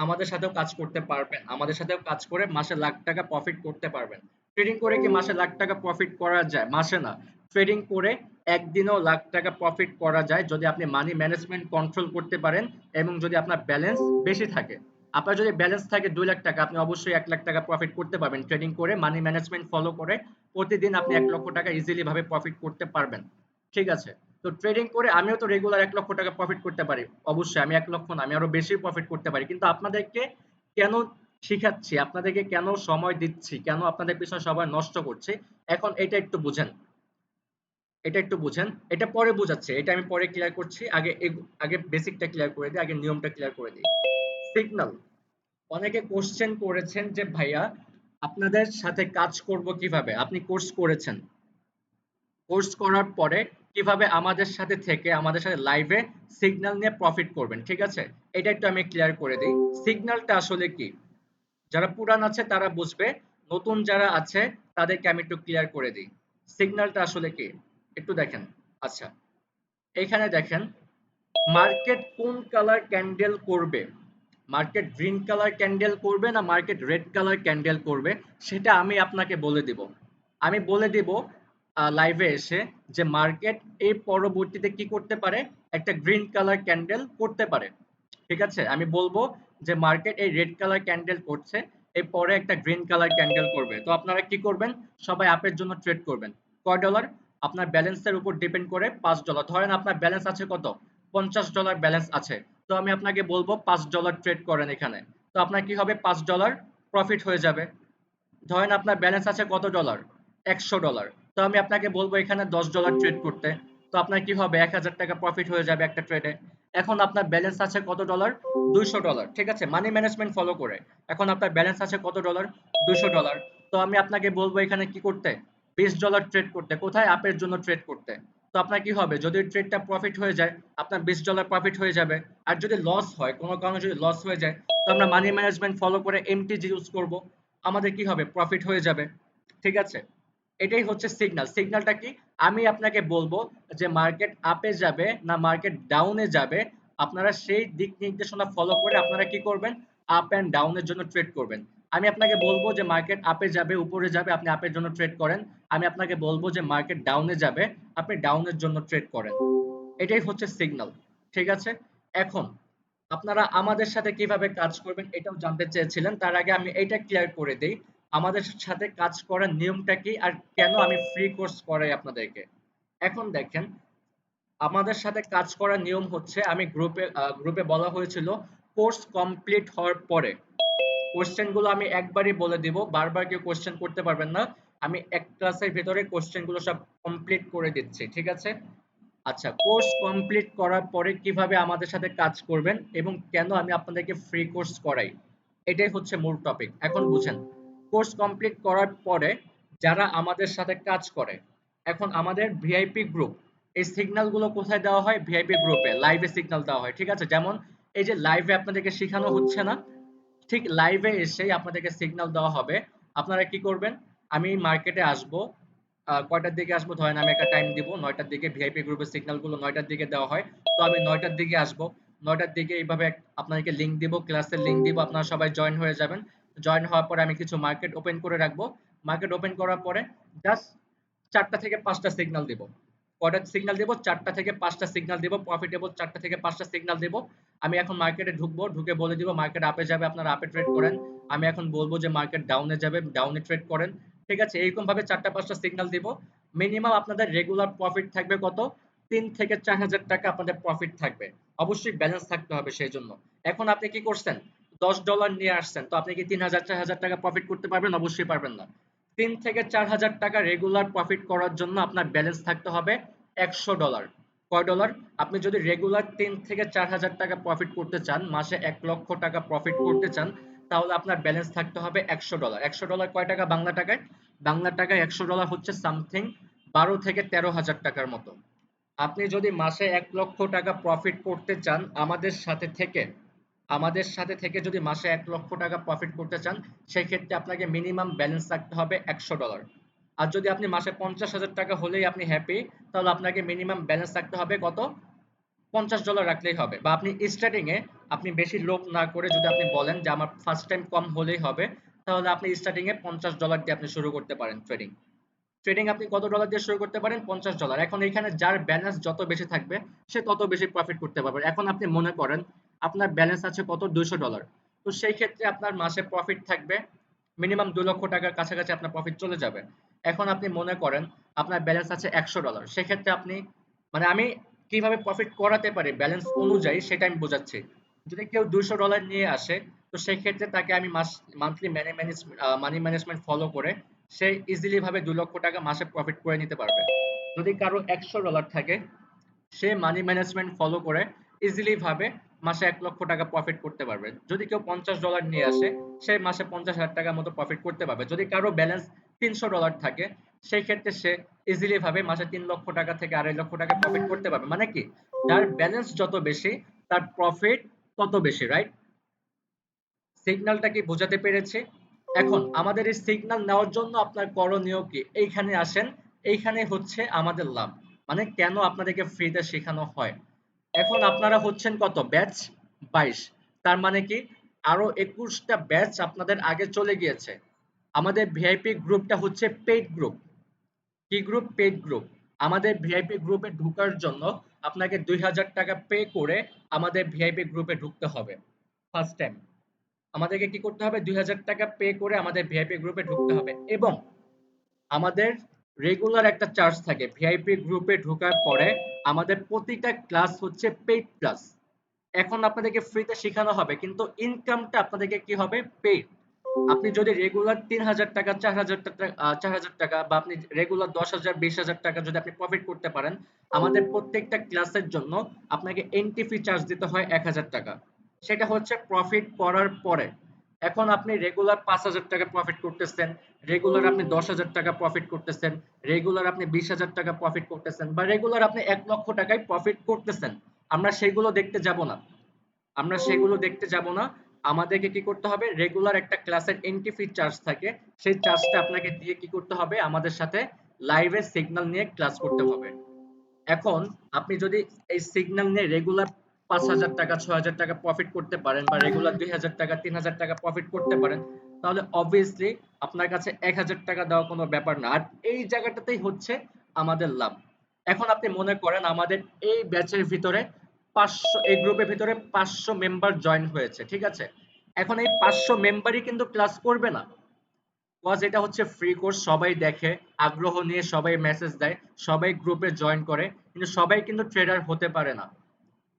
আমাদের সাথেও কাজ করতে পারবেন, আমাদের সাথেও কাজ করে মাসে লাখ টাকা প্রফিট করতে পারবেন। ট্রেডিং করে কি মাসে লাখ টাকা প্রফিট করা যায়? মাসে না, ট্রেডিং করে একদিনেও লাখ টাকা প্রফিট করা যায় যদি আপনি মানি ম্যানেজমেন্ট কন্ট্রোল করতে পারেন এবং যদি আপনার ব্যালেন্স বেশি থাকে। আপনার যদি ব্যালেন্স থাকে $2,00,000, আপনি অবশ্যই $1,00,000 প্রফিট করতে পারবেন ট্রেডিং করে, মানি ম্যানেজমেন্ট ফলো করে। প্রতিদিন আপনি $1,00,000 ইজিলি ভাবে প্রফিট করতে পারবেন। ঠিক আছে? তো ট্রেডিং করে আমিও তো রেগুলার $1,00,000 প্রফিট করতে পারি। অবশ্যই আমি 1,00,000 না, আমি আরো বেশি প্রফিট করতে পারি। কিন্তু আপনাদেরকে কেন শিখাচ্ছি, আপনাদেরকে কেন সময় দিচ্ছি, কেন আপনাদের পিছনে সময় নষ্ট করছি, এখন এটা একটু বুঝেন। এটা একটু বুঝেন, এটা পরে বুঝাচ্ছি, এটা আমি পরে ক্লিয়ার করছি। আগে বেসিকটা ক্লিয়ার করে দিই, আগে নিয়মটা ক্লিয়ার করে দিই। সিগন্যাল, অনেকে কোশ্চেন করেছেন যে ভাইয়া আপনাদের সাথে কাজ করব কিভাবে? আপনি কোর্স করেছেন, কোর্স করার পরে কিভাবে আমাদের সাথে থেকে আমাদের সাথে লাইভে সিগন্যাল নিয়ে প্রফিট করবেন, ঠিক আছে? এটা একটু আমি ক্লিয়ার করে দিই। সিগন্যালটা আসলে কি? যারা পুরান আছে তারা বুঝবে, নতুন যারা আছে তাদেরকে আমি একটু ক্লিয়ার করে দিই। সিগন্যালটা আসলে কি? একটু দেখেন। আচ্ছা, এখানে দেখেন মার্কেট কোন কালার ক্যান্ডেল করবে, মার্কেট গ্রিন কালার ক্যান্ডেল করবে না মার্কেট রেড কালার ক্যান্ডেল করবে, সেটা আমি আপনাকে বলে দিব। আমি বলে দিব লাইভে এসে যে মার্কেট এই পরবর্তীতে কি করতে পারে, একটা গ্রিন কালার ক্যান্ডেল করতে পারে, ঠিক আছে? আমি বলবো যে মার্কেট এই রেড কালার ক্যান্ডেল করছে, এর পরে একটা গ্রিন কালার ক্যান্ডেল করবে। তো আপনারা কি করবেন, সবাই আপের জন্য ট্রেড করবেন। কয় ডলার? আপনার ব্যালেন্সের উপর ডিপেন্ড করে $5। ধরেন আপনার ব্যালেন্স আছে কত, $50 ব্যালেন্স আছে, তো আমি আপনাকে বলবো $5 ট্রেড করেন এখানে। তো আপনার কি হবে, $5 প্রফিট হয়ে যাবে। ধরেন আপনার ব্যালেন্স আছে কত ডলার, $100, তো আমি আপনাকে বলবো এখানে $10 ট্রেড করতে। তো আপনার কি হবে, $1000 প্রফিট হয়ে যাবে একটা ট্রেডে। এখন আপনার ব্যালেন্স আছে কত ডলার, $200, ঠিক আছে, মানি ম্যানেজমেন্ট ফলো করে। এখন আপনার ব্যালেন্স আছে কত ডলার, $200। তো আমি আপনাকে বলবো এখানে কি করতে, $20 ট্রেড করতে। কোথায়, আপের জন্য ট্রেড করতে। তো আপনার কি হবে, যদি ট্রেডটা প্রফিট হয়ে যায় আপনার $20 প্রফিট হয়ে যাবে। আর যদি লস হয়, কোনো কারণে যদি লস হয়ে যায়, তো আমরা মানি ম্যানেজমেন্ট ফলো করে এমটিজি ইউজ করব, আমাদের কি হবে, প্রফিট হয়ে যাবে, ঠিক আছে? এটাই হচ্ছে সিগন্যাল। সিগন্যালটা কি, আমি আপনাকে বলবো যে মার্কেট আপে যাবে না মার্কেট ডাউনে যাবে, আপনারা সেই দিক নির্দেশনা ফলো করে আপনারা কি করবেন, আপ এন্ড ডাউনের জন্য ট্রেড করবেন। আমি আপনাকে বলবো যে মার্কেট আপে যাবে, উপরে যাবে, আপনি আপের জন্য ট্রেড করেন। আমি আপনাকে বলবো যে মার্কেট ডাউনে যাবে, আপনি ডাউনের জন্য ট্রেড করেন। এটাই হচ্ছে সিগন্যাল, ঠিক আছে? এখন আপনারা আমাদের সাথে কিভাবে কাজ করবেন এটাও জানতে চেয়েছিলেন, তার আগে আমি এটা ক্লিয়ার করে দেই আমাদের সাথে কাজ করার নিয়মটা কি আর কেন আমি ফ্রি কোর্স করাই আপনাদেরকে। এখন দেখেন, আমাদের সাথে কাজ করার নিয়ম হচ্ছে, আমি গ্রুপে বলা হয়েছিল কোর্স কমপ্লিট হওয়ার পরে কোশ্চেন গুলো আমি একবারই বলে দিব, বারবার কেউ কোশ্চেন করতে পারবেন না। আমি এক ক্লাসের ভিতরে কোশ্চেন গুলো সব কমপ্লিট করে দিচ্ছি, ঠিক আছে? আচ্ছা, কোর্স কমপ্লিট করার পরে কিভাবে আমাদের সাথে কাজ করবেন এবং কেন আমি আপনাদেরকে ফ্রি কোর্স করাই, এটাই হচ্ছে মূল টপিক। এখন বুঝেন, কোর্স কমপ্লিট করার পরে যারা আমাদের সাথে কাজ করে, এখন আমাদের ভিআইপি গ্রুপ, এই সিগন্যাল গুলো কোথায় দেওয়া হয়, ভিআইপি গ্রুপে লাইভে সিগন্যাল দেওয়া হয়, ঠিক আছে? যেমন এই যে লাইভে আপনাদেরকে শেখানো হচ্ছে না, ঠিক লাইভে এসেই আপনাদেরকে সিগন্যাল দেওয়া হবে। আপনারা কি করবেন, আমি মার্কেটে আসবো, কয়টার দিকে আসবো, ধরেন আমি একটা টাইম দিব 9টার দিকে, ভিআইপি গ্রুপের সিগন্যাল গুলো 9টার দিকে দেওয়া হয়। তো আমি 9টার দিকে আসবো, 9টার দিকে এইভাবে আপনাদেরকে লিঙ্ক দিব, ক্লাসের লিঙ্ক দিব, আপনারা সবাই জয়েন হয়ে যাবেন। জয়েন হওয়ার পরে আমি কিছু মার্কেট ওপেন করে রাখবো। মার্কেট ওপেন করার পরে জাস্ট 4টা থেকে 5টা সিগন্যাল দিব। কয়টা সিগন্যাল দিব, 4টা থেকে 5টা সিগন্যাল দিব, প্রফিটেবল 4টা থেকে 5টা সিগন্যাল দিব। আমি এখন মার্কেটে ঢুকবো, ঢুকে বলে দিব মার্কেট আপে যাবে, আপনারা আপে ট্রেড করেন। আমি এখন বলবো যে মার্কেট ডাউনে যাবে, ডাউনে ট্রেড করেন, ঠিক আছে? এইরকম ভাবে 4টা 5টা সিগন্যাল দিব। মিনিমাম আপনাদের রেগুলার প্রফিট থাকবে কত, 3 থেকে 4000 টাকা আপনাদের প্রফিট থাকবে। অবশ্যই ব্যালেন্স থাকতে হবে সেই জন্য। এখন আপনি কি করছেন, $10 নিয়ে আসছেন, তো আপনি কি 3000 4000 টাকা প্রফিট করতে পারবেন? অবশ্যই পারবেন না। 3 থেকে 4000 টাকা রেগুলার প্রফিট করার জন্য আপনার ব্যালেন্স থাকতে হবে $100। কয় ডলার? আপনি যদি রেগুলার 3 থেকে 4000 টাকা প্রফিট করতে চান, মাসে 1 লক্ষ টাকা প্রফিট করতে চান, তাহলে আপনার ব্যালেন্স থাকতে হবে $100। $100 কয় টাকা বাংলা টাকায়? বাংলা টাকায় $100 হচ্ছে সামথিং 12 থেকে 13,000 টাকার মতো। আপনি যদি মাসে 1 লক্ষ টাকা প্রফিট করতে চান আমাদের সাথে থেকে যদি মাসে 1 লক্ষ টাকা প্রফিট করতে চান, সেই ক্ষেত্রে আপনাকে মিনিমাম ব্যালেন্স রাখতে হবে $100। আর যদি আপনি মাসে 50,000 টাকা হলেই আপনি হ্যাপি, তাহলে আপনাকে মিনিমাম ব্যালেন্স রাখতে হবে কত, $50 রাখলেই হবে। বা আপনি স্টার্টিং এ আপনি বেশি লোভ না করে যদি আপনি বলেন যে আমার ফার্স্ট টাইম কম হলেই হবে, তাহলে আপনি স্টার্টিং এ $50 দিয়ে আপনি শুরু করতে পারেন ট্রেডিং। ট্রেডিং আপনি কত ডলার দিয়ে শুরু করতে পারেন, $50। এখন এখানে যার ব্যালেন্স যত বেশি থাকবে সে তত বেশি প্রফিট করতে পারবে। এখন আপনি মনে করেন আপনার ব্যালেন্স আছে কত, $200। তো সেই ক্ষেত্রে আপনার মাসে প্রফিট থাকবে মিনিমাম 2 লক্ষ টাকার কাছাকাছি আপনার প্রফিট চলে যাবে। এখন আপনি মনে করেন আপনার ব্যালেন্স আছে $100, সেক্ষেত্রে আপনি, মানে আমি কিভাবে প্রফিট করাতে পারি ব্যালেন্স অনুযায়ী সেটা আমি বোঝাচ্ছি। যদি কেউ $200 নিয়ে আসে, তো সেই ক্ষেত্রে তাকে আমি মান্থলি মানি ম্যানেজমেন্ট ফলো করে সে ইজিলি ভাবে 2 লক্ষ টাকা মাসে প্রফিট করে নিতে পারবে। যদি কারো $100 থাকে, সে মানি ম্যানেজমেন্ট ফলো করে ইজিলি ভাবে মাসে 1 লক্ষ টাকা প্রফিট করতে পারবে। যদি কেউ $50 নিয়ে আসে, সে মাসে 50,000 টাকার মতো প্রফিট করতে পারবে। যদি কারো ব্যালেন্স $300 থাকে, সেই ক্ষেত্রে সে ইজিলি ভাবে মাসে 3 লক্ষ টাকা থেকে 2.5 লক্ষ টাকা প্রফিট করতে পারবে। মানে কি, যার ব্যালেন্স যত বেশি তার প্রফিট তত বেশি, রাইট? সিগন্যালটা কি বোঝাতে পেরেছি? এখন আমাদের এই সিগন্যাল নেওয়ার জন্য আপনার করণীয় কি? এইখানে আসেন, এইখানে হচ্ছে আমাদের লাভ। মানে কেন আপনাদেরকে ফ্রিতে শেখানো হয়। এখন আপনারা হচ্ছেন কত? ব্যাচ 22। তার মানে কি আরো 21টা ব্যাচ আপনাদের আগে চলে গিয়েছে। আমাদের ভিআইপি গ্রুপটা হচ্ছে পেইড গ্রুপ। কি গ্রুপ? Paid group. আমাদের ভিআইপি গ্রুপে ঢোকার জন্য আপনাকে 2000 টাকা পে করে আমাদের ভিআইপি গ্রুপে ঢুকতে হবে ফার্স্ট টাইম। আমাদেরকে কি করতে হবে? 2000 টাকা পে করে আমাদের ভিআইপি গ্রুপে ঢুকতে হবে এবং আমাদের রেগুলার একটা চার্জ থাকে। ভিআইপি গ্রুপে ঢোকার পরে আমাদের প্রতিটা ক্লাস হচ্ছে পেইড ক্লাস। এখন আপনাদেরকে ফ্রিতে শেখানো হবে কিন্তু ইনকামটা আপনাদেরকে কি হবে? পেইড। আপনি যদি রেগুলার 3000 টাকা 4000 টাকা 4000 টাকা বা আপনি রেগুলার 10,000 20,000 টাকা যদি আপনি প্রফিট করতে পারেন, আমাদের প্রত্যেকটা ক্লাসের জন্য আপনাকে এন্ট্রি ফি চার্জ দিতে হয় 1000 টাকা। সেটা হচ্ছে প্রফিট করার পরে। এখন আপনি রেগুলার 5000 টাকা প্রফিট করতেছেন, রেগুলার আপনি 10,000 টাকা প্রফিট করতেছেন, রেগুলার আপনি 20,000 টাকা প্রফিট করতেছেন বা রেগুলার আপনি 1 লক্ষ টাকায় প্রফিট করতেছেন। আমরা সেগুলো দেখতে যাব না। আমরা সেগুলো দেখতে যাব না। আমাদেরকে কি করতে হবে? রেগুলার একটা ক্লাসের এন্ট্রি ফি চার্জ থাকে। সেই চার্জটা আপনাকে দিয়ে কি করতে হবে? আমাদের সাথে লাইভে সিগন্যাল নিয়ে ক্লাস করতে হবে। এখন আপনি যদি এই সিগন্যাল নিয়ে রেগুলার 5,000 টাকা 6,000 টাকা প্রফিট করতে পারেন বা রেগুলার 2,000 টাকা 3,000 টাকা প্রফিট করতে পারেন, তাহলে অবভিয়াসলি আপনার কাছে 1,000 টাকা দেওয়া কোনো ব্যাপার না। আর এই জায়গাটাতেই হচ্ছে আমাদের লাভ। এখন আপনি মনে করেন আমাদের এই ব্যাচের ভিতরে 500, এই গ্রুপের ভিতরে 500 মেম্বার জয়েন হয়েছে, ঠিক আছে? এখন এই 500 মেম্বারই কিন্তু ক্লাস করবে না। কজ এটা হচ্ছে ফ্রি কোর্স, সবাই দেখে, আগ্রহ নিয়ে সবাই মেসেজ দেয়, সবাই গ্রুপে জয়েন করে, কিন্তু সবাই কিন্তু ট্রেডার হতে পারে না।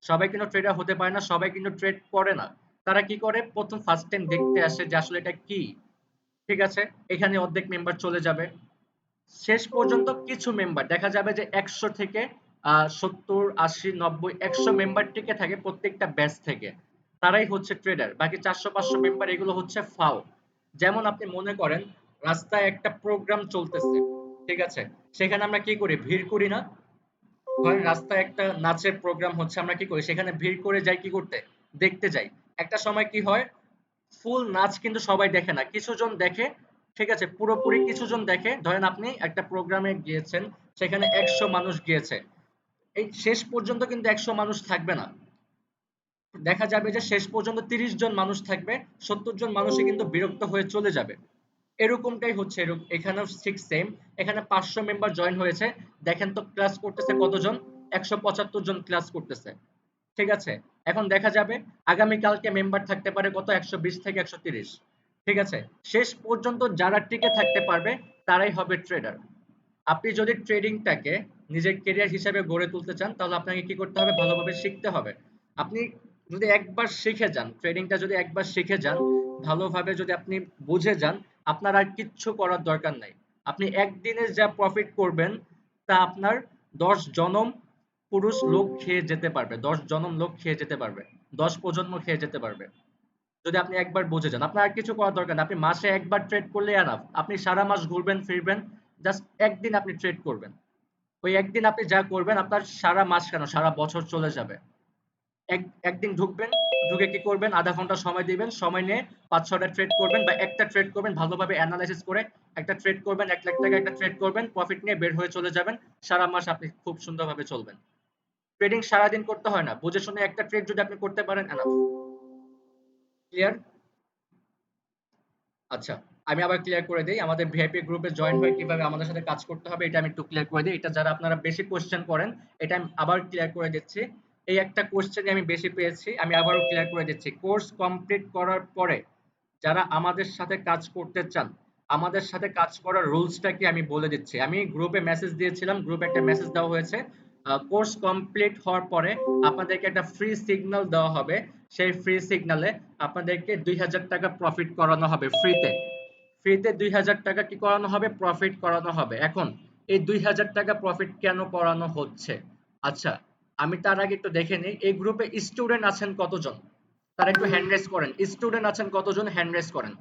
সবাই কিন্তু ট্রেডার হতে পারে না, সবাই কিন্তু ট্রেড করে না। তারা কি করে? প্রথম ফার্স্ট টাইম দেখতে আসে যে আসলে এটা কি, ঠিক আছে? এখানে অর্ধেক মেম্বার চলে যাবে। শেষ পর্যন্ত কিছু মেম্বার দেখা যাবে যে 100 থেকে 70 80 90 100 মেম্বার টিকে থাকে প্রত্যেকটা ব্যাচ থেকে। তারাই হচ্ছে ট্রেডার। বাকি 400 500 মেম্বার এগুলো হচ্ছে ফাও। যেমন আপনি মনে করেন রাস্তায় একটা প্রোগ্রাম চলতেছে, ঠিক আছে? সেখানে আমরা কি করি? ভিড় করি না? ধরেন রাস্তায় একটা নাচের প্রোগ্রাম হচ্ছে, আমরা কি করি? সেখানে ভিড় করে যাই কি করতে? দেখতে যাই। একটা সময় কি হয়? ফুল নাচ কিন্তু সবাই দেখে না, কিছুজন দেখে, ঠিক আছে? পুরোপুরি কিছুজন দেখে। ধরেন আপনি একটা প্রোগ্রামে গিয়েছেন, সেখানে 100 মানুষ গিয়েছে, এই শেষ পর্যন্ত কিন্তু 100 মানুষ থাকবে না। দেখা যাবে যে শেষ পর্যন্ত 30 জন মানুষ থাকবে, 70 জন মানুষই কিন্তু বিরক্ত হয়ে চলে যাবে। এরকমটাই হচ্ছে এখানেও ঠিক সেম। এখানে 500 মেম্বার জয়েন হয়েছে, দেখেন তো ক্লাস করতেছে কতজন? 175 জন ক্লাস করতেছে, ঠিক আছে? এখন দেখা যাবে আগামীকালকে মেম্বার থাকতে পারে কত? 120 থেকে 130, ঠিক আছে? শেষ পর্যন্ত যারা টিকে থাকতে পারবে তারাই হবে ট্রেডার। আপনি যদি ট্রেডিংটাকে নিজের ক্যারিয়ার হিসেবে গড়ে তুলতে চান, তাহলে আপনাকে কি করতে হবে? ভালোভাবে শিখতে হবে। আপনি যদি একবার শিখে যান, ট্রেডিংটা যদি একবার শিখে যান, ভালোভাবে যদি আপনি বুঝে যান, আপনার আর কিচ্ছু করার দরকার নাই। আপনি একদিনে যা প্রফিট করবেন তা আপনার 10 জনম পুরুষ লোক খেয়ে যেতে পারবে, 10 জনম লোক খেয়ে যেতে পারবে, 10 প্রজন্ম খেয়ে যেতে পারবে। যদি আপনি একবার বুঝে যান, আপনার আর কিছু করার দরকার নেই। আপনি মাসে একবার ট্রেড করলে এনাফ। আপনি সারা মাস ঘুরবেন ফিরবেন, জাস্ট একদিন আপনি ট্রেড করবেন। ওই একদিন আপনি যা করবেন আপনার সারা মাস কেন সারা বছর চলে যাবে। একদিন ঢুকবেন, ঢুকে কি করবেন? আধা ঘন্টা সময় দিবেন, সময় নিয়ে 5-6টা ট্রেড করবেন বা একটা ট্রেড করবেন, ভালোভাবে অ্যানালাইসিস করে একটা ট্রেড করবেন, 1 লাখ টাকা একটা ট্রেড করবেন, প্রফিট নিয়ে বের হয়ে চলে যাবেন। সারা মাস আপনি খুব সুন্দরভাবে চলবেন। ট্রেডিং সারাদিন করতে হয় না, বুঝে শুনে একটা ট্রেড যদি আপনি করতে পারেন এনাফ। ক্লিয়ার? আচ্ছা, আমি আবার ক্লিয়ার করে দেই। আমাদের ভিআইপি গ্রুপে জয়েন হয়ে কিভাবে আমাদের সাথে কাজ করতে হবে এটা আমি একটু ক্লিয়ার করে দিই। এটা যারা আপনারা বেশি কোয়েশ্চেন করেন, এটা আমি আবার ক্লিয়ার করে দিচ্ছি। এই একটা কোয়েশ্চেনই আমি বেশি পেয়েছি, আমি আবারও ক্লিয়ার করে দিচ্ছি। কোর্স কমপ্লিট করার পরে যারা আমাদের সাথে কাজ করতে চান, আমাদের সাথে কাজ করার রুলসটা কি আমি বলে দিচ্ছি। আমি গ্রুপে মেসেজ দিয়েছিলাম, গ্রুপে একটা মেসেজ দেওয়া হয়েছে। কোর্স কমপ্লিট হওয়ার পরে আপনাদেরকে একটা ফ্রি সিগন্যাল দেওয়া হবে। সেই ফ্রি সিগন্যালে আপনাদেরকে 2000 টাকা প্রফিট করানো হবে ফ্রিতে। ফ্রিতে 2000 টাকা কি করানো হবে? প্রফিট করানো হবে। এখন এই 2000 টাকা প্রফিট কেন করানো হচ্ছে? আচ্ছা, আমি তার আগে একটু দেখে নিই এই গ্রুপে স্টুডেন্ট আছেন কতজন? তারা একটু হ্যান্ড রেজ করেন। স্টুডেন্ট আছেন কতজন? হ্যান্ড রেজ করেন।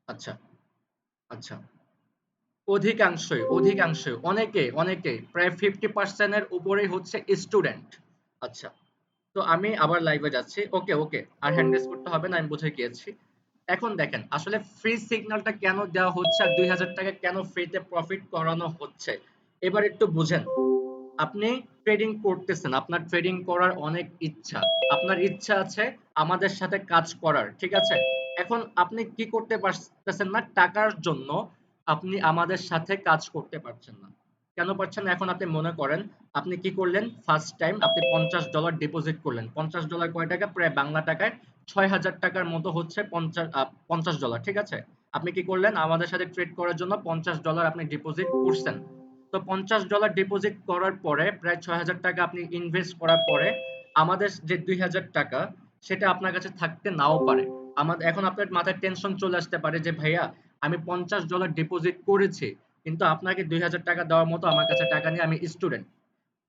আচ্ছা, আচ্ছা। অধিকাংশই অনেকে প্রায় 50% এর উপরেই হচ্ছে স্টুডেন্ট। আচ্ছা। তো আমি আবার লাইভে যাচ্ছি। ওকে। আর হ্যান্ড রেজ করতে হবে না, আমি বুঝে গিয়েছি। এখন দেখেন আসলে ফ্রি সিগন্যালটা কেন দেওয়া হচ্ছে আর ২০০০ টাকা কেন ফ্রিতে প্রফিট করানো হচ্ছে? এবার একটু বুঝেন। আপনি ট্রেডিং করতেছেন, আপনার ট্রেডিং করার অনেক ইচ্ছা। আপনার ইচ্ছা আছে আমাদের সাথে কাজ করার, ঠিক আছে? এখন আপনি কি করতে পারতেছেন না? টাকার জন্য আপনি আমাদের সাথে কাজ করতে পারছেন না। কেন পারছেন না? এখন আপনি মনে করেন আপনি কি করলেন? ফার্স্ট টাইম আপনি $50 ডিপোজিট করলেন। $50 কয় টাকা? প্রায় বাংলা টাকায় ৬,০০০ টাকার মতো হচ্ছে $50, ঠিক আছে? আপনি কি করলেন? আমাদের সাথে ট্রেড করার জন্য $50 আপনি ডিপোজিট করছেন। তো $50 ডিপোজিট করার পরে প্রায় ৬,০০০ টাকা আপনি ইনভেস্ট করার পরে আমাদের যে ২,০০০ টাকা সেটা আপনার কাছে থাকতে নাও পারে। এখন আপনার মাথায় টেনশন চলে আসতে পারে যে ভাইয়া আমি $50 ডিপোজিট করেছি কিন্তু আপনাকে ২,০০০ টাকা দেওয়ার মতো আমার কাছে টাকা নেই, আমি স্টুডেন্ট।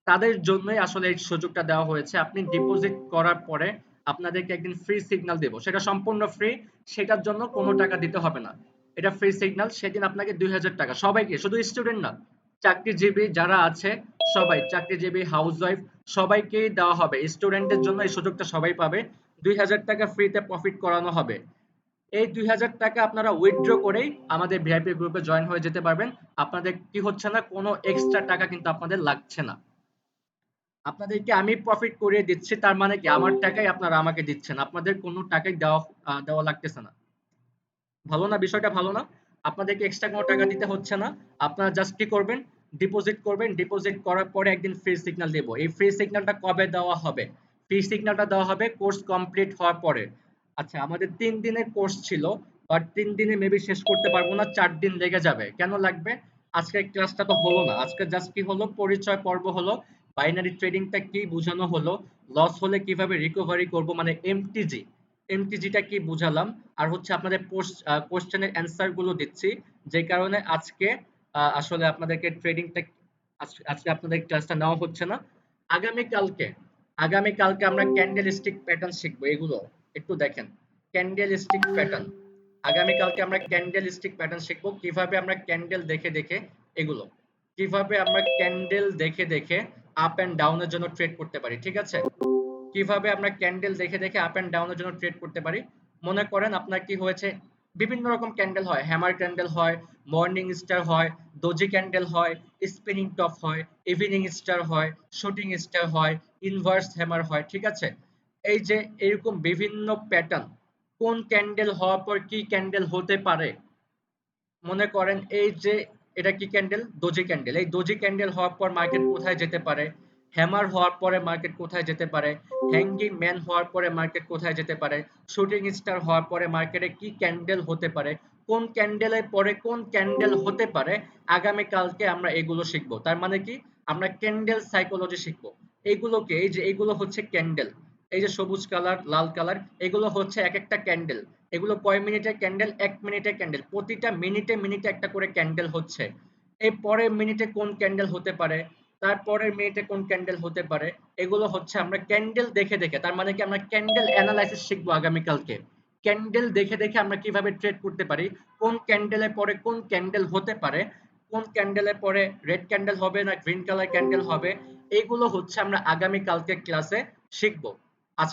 তাদের জন্যই আসলে এই সুযোগটা দেওয়া হয়েছে। আপনি ডিপোজিট করার পরে আপনাদেরকে একদিন ফ্রি সিগন্যাল দেব। সেটা সম্পূর্ণ ফ্রি, সেটার জন্য কোনো টাকা দিতে হবে না। এটা ফ্রি সিগন্যাল, সেদিন আপনাকে ২,০০০ টাকা সবাইকে, শুধু স্টুডেন্ট না, চাকরিজীবী যারা আছে সবাই, চাকরিজীবী, হাউসওয়াইফ সবাইকেই দেওয়া হবে। স্টুডেন্টের জন্য এই সুযোগটা সবাই পাবে। ২,০০০ টাকা ফ্রিতে প্রফিট করানো হবে। এই ২,০০০ টাকা আপনারা উইথড্র করেই আমাদের ভিআইপি গ্রুপে জয়েন হয়ে যেতে পারবেন। আপনাদের কি হচ্ছে না, কোনো এক্সট্রা টাকা কিন্তু আপনাদের লাগছে না। আপনাদেরকে আমি প্রফিট করিয়ে দিচ্ছি, তার মানে কি আমার টাকাই আপনারা আমাকে দিচ্ছেন, আপনাদের কোনো টাকাই দেওয়া লাগতেছে না। ভালো না? বিষয়টা ভালো না? আপনাদেরকে এক্সট্রা কোনো টাকা দিতে হচ্ছে না। আপনারা জাস্ট কি করবেন? ডিপোজিট করবেন। ডিপোজিট করার পরে একদিন ফ্রি সিগন্যাল দেব। এই ফ্রি সিগন্যালটা কবে দেওয়া হবে? ফ্রি সিগন্যালটা দেওয়া হবে কোর্স কমপ্লিট হওয়ার পরে। আচ্ছা, আমাদের ৩ দিনের কোর্স ছিল, বাট ৩ দিনে মেবি শেষ করতে পারবো না, ৪ দিন লেগে যাবে। কেন লাগবে? আজকের ক্লাসটা তো হলো না। আজকে জাস্ট কি হলো? পরিচয় পর্ব হলো। বাইনারি ট্রেডিংটা কি বুঝানো হলো। লস হলে কিভাবে রিকভারি করব, মানে এমটিজি। এমটিজিটা কি বুঝালাম। আর হচ্ছে আপনাদের কোশ্চেনের অ্যান্সার গুলো দিচ্ছি, যে কারণে আজকে আসলে আপনাদেরকে ট্রেডিংটা আজকে আপনাদের ক্লাসটা নেওয়া হচ্ছে না। আগামীকালকে আগামীকালকে আমরা ক্যান্ডেল স্টিক প্যাটার্ন শিখবো। এগুলো একটু দেখেন, ক্যান্ডেল স্টিক প্যাটার্ন। আগামীকালকে আমরা ক্যান্ডেল স্টিক প্যাটার্ন শিখবো, কিভাবে আমরা ক্যান্ডেল দেখে দেখে এগুলো কিভাবে আমরা ক্যান্ডেল দেখে দেখে আপ এন্ড ডাউনের জন্য ট্রেড করতে পারি, ঠিক আছে? কিভাবে আমরা ক্যান্ডেল দেখে দেখে আপ এন্ড ডাউনের জন্য ট্রেড করতে পারি। মনে করেন আপনার কি হয়েছে, বিভিন্ন রকম ক্যান্ডেল হয়, হ্যামার ক্যান্ডেল হয়, মর্নিং স্টার হয়, ডোজি ক্যান্ডেল হয়, স্পিনিং টপ হয়, ইভিনিং স্টার হয়, শুটিং স্টার হয়, ইনভার্স হ্যামার হয়, ঠিক আছে? এই যে এরকম বিভিন্ন প্যাটার্ন, কোন ক্যান্ডেল হওয়ার পর কি ক্যান্ডেল হতে পারে। মনে করেন এই যে এটা কি ক্যান্ডেল? Doji candle. এই দোজি ক্যান্ডেল হওয়ার পর মার্কেট কোথায় যেতে পারে? হ্যামার হওয়ার পরে মার্কেট কোথায় যেতে পারে? হ্যাঙ্গিং ম্যান হওয়ার পরে মার্কেট কোথায় যেতে পারে? শুটিং স্টার হওয়ার পরে মার্কেটে কি ক্যান্ডেল হতে পারে? কোন ক্যান্ডেলের পরে কোন ক্যান্ডেল হতে পারে? আগামী কালকে আমরা এগুলো শিখবো। তার মানে কি? আমরা ক্যান্ডেল সাইকোলজি শিখবো। এইগুলোকে, এই যে এইগুলো হচ্ছে ক্যান্ডেল। এই যে সবুজ কালার, লাল কালার, এগুলো হচ্ছে এক একটা ক্যান্ডেল। এগুলো কয় মিনিটের ক্যান্ডেল? ১ মিনিটের ক্যান্ডেল। প্রতিটা মিনিটে মিনিটে একটা করে ক্যান্ডেল হচ্ছে। এই পরের মিনিটে কোন ক্যান্ডেল হতে পারে? তারপরের মিনিটে কোন ক্যান্ডেল হতে পারে? এগুলো হচ্ছে আমরা ক্যান্ডেল দেখে দেখে, তার মানে কি আমরা ক্যান্ডেল অ্যানালাইসিস শিখবো আগামীকালকে। ক্যান্ডেল দেখে দেখে আমরা কিভাবে ট্রেড করতে পারি, কোন ক্যান্ডেলের পরে কোন ক্যান্ডেল হতে পারে, কোন ক্যান্ডেলের পরে রেড ক্যান্ডেল হবে না গ্রিন কালার ক্যান্ডেল হবে, এইগুলো হচ্ছে আমরা আগামীকালকে ক্লাসে শিখবো। আজ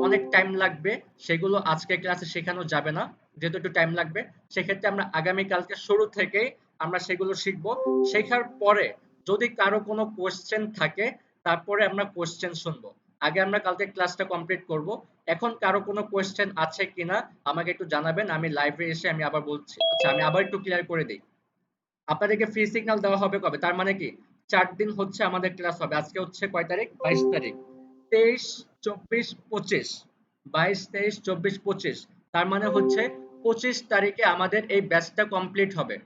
অনেক টাইম লাগবে, সেগুলো আজকে ক্লাসে শেখানো যাবে না, যেহেতু একটু টাইম লাগবে। সেক্ষেত্রে আমরা আগামীকালকে শুরু থেকেই আমরা সেগুলো শিখবো। শেখার পরে যদি কারো কোনো কোশ্চেন থাকে তারপরে আমরা কোশ্চেন শুনবো। আগে আমরা কালকে ক্লাসটা কমপ্লিট করব। এখন কারো কোনো কোশ্চেন আছে কিনা আমাকে একটু জানাবেন, আমি লাইভে এসে আমি আবার বলছি। আচ্ছা, আমি আবার একটু ক্লিয়ার করে দিই। আপনাদেরকে ফ্রি সিগন্যাল দেওয়া হবে কবে? তার মানে কি ৪ দিন হচ্ছে আমাদের ক্লাস হবে। আজকে হচ্ছে কয় তারিখ? ২২ তারিখ। ২৩, ২৪, ২৫। ২২, ২৩, ২৪, ২৫। তার মানে হচ্ছে ২৫ তারিখে আমাদের এই ব্যাচটা কমপ্লিট হবে।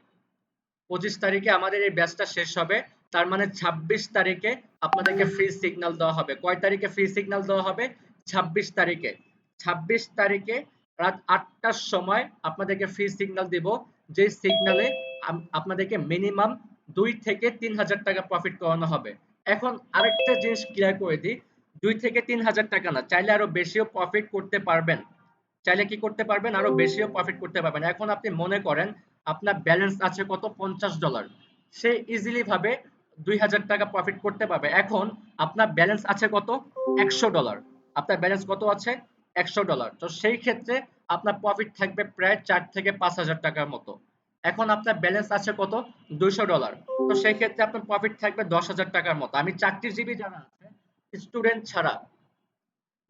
২৫ তারিখে আমাদের এই ব্যাচটা শেষ হবে। তার মানে ২৬ তারিখে আপনাদেরকে ফ্রি সিগন্যাল দেওয়া হবে। কয় তারিখে ফ্রি সিগন্যাল দেওয়া হবে? ২৬ তারিখে। ২৬ তারিখে রাত ৮টার সময় আপনাদেরকে ফ্রি সিগন্যাল দিব। যে সিগন্যালে আপনাদেরকে মিনিমাম ২ থেকে ৩,০০০ টাকা প্রফিট করানো হবে। এখন আরেকটা জিনিস ক্লিয়ার করে দিই, ২ থেকে ৩,০০০ টাকা না, চাইলে আরো বেশিও প্রফিট করতে পারবেন। চাইলে কি করতে পারবেন, আরো বেশিও প্রফিট করতে পারবেন। এখন আপনি মনে করেন আপনার ব্যালেন্স আছে কত, $50, সে ইজিলি ভাবে $2000 প্রফিট করতে পারবে। এখন আপনার ব্যালেন্স আছে কত, $100, আপনার ব্যালেন্স কত আছে, $100। তো সেই ক্ষেত্রে আপনার প্রফিট থাকবে প্রায় 4 থেকে 5,000 টাকার মতো। এখন আপনার ব্যালেন্স আছে কত, $200, তো সেই ক্ষেত্রে আপনার প্রফিট থাকবে 10,000 টাকার মতো। আমি চাকরিজীবী যারা আছে, স্টুডেন্ট ছাড়া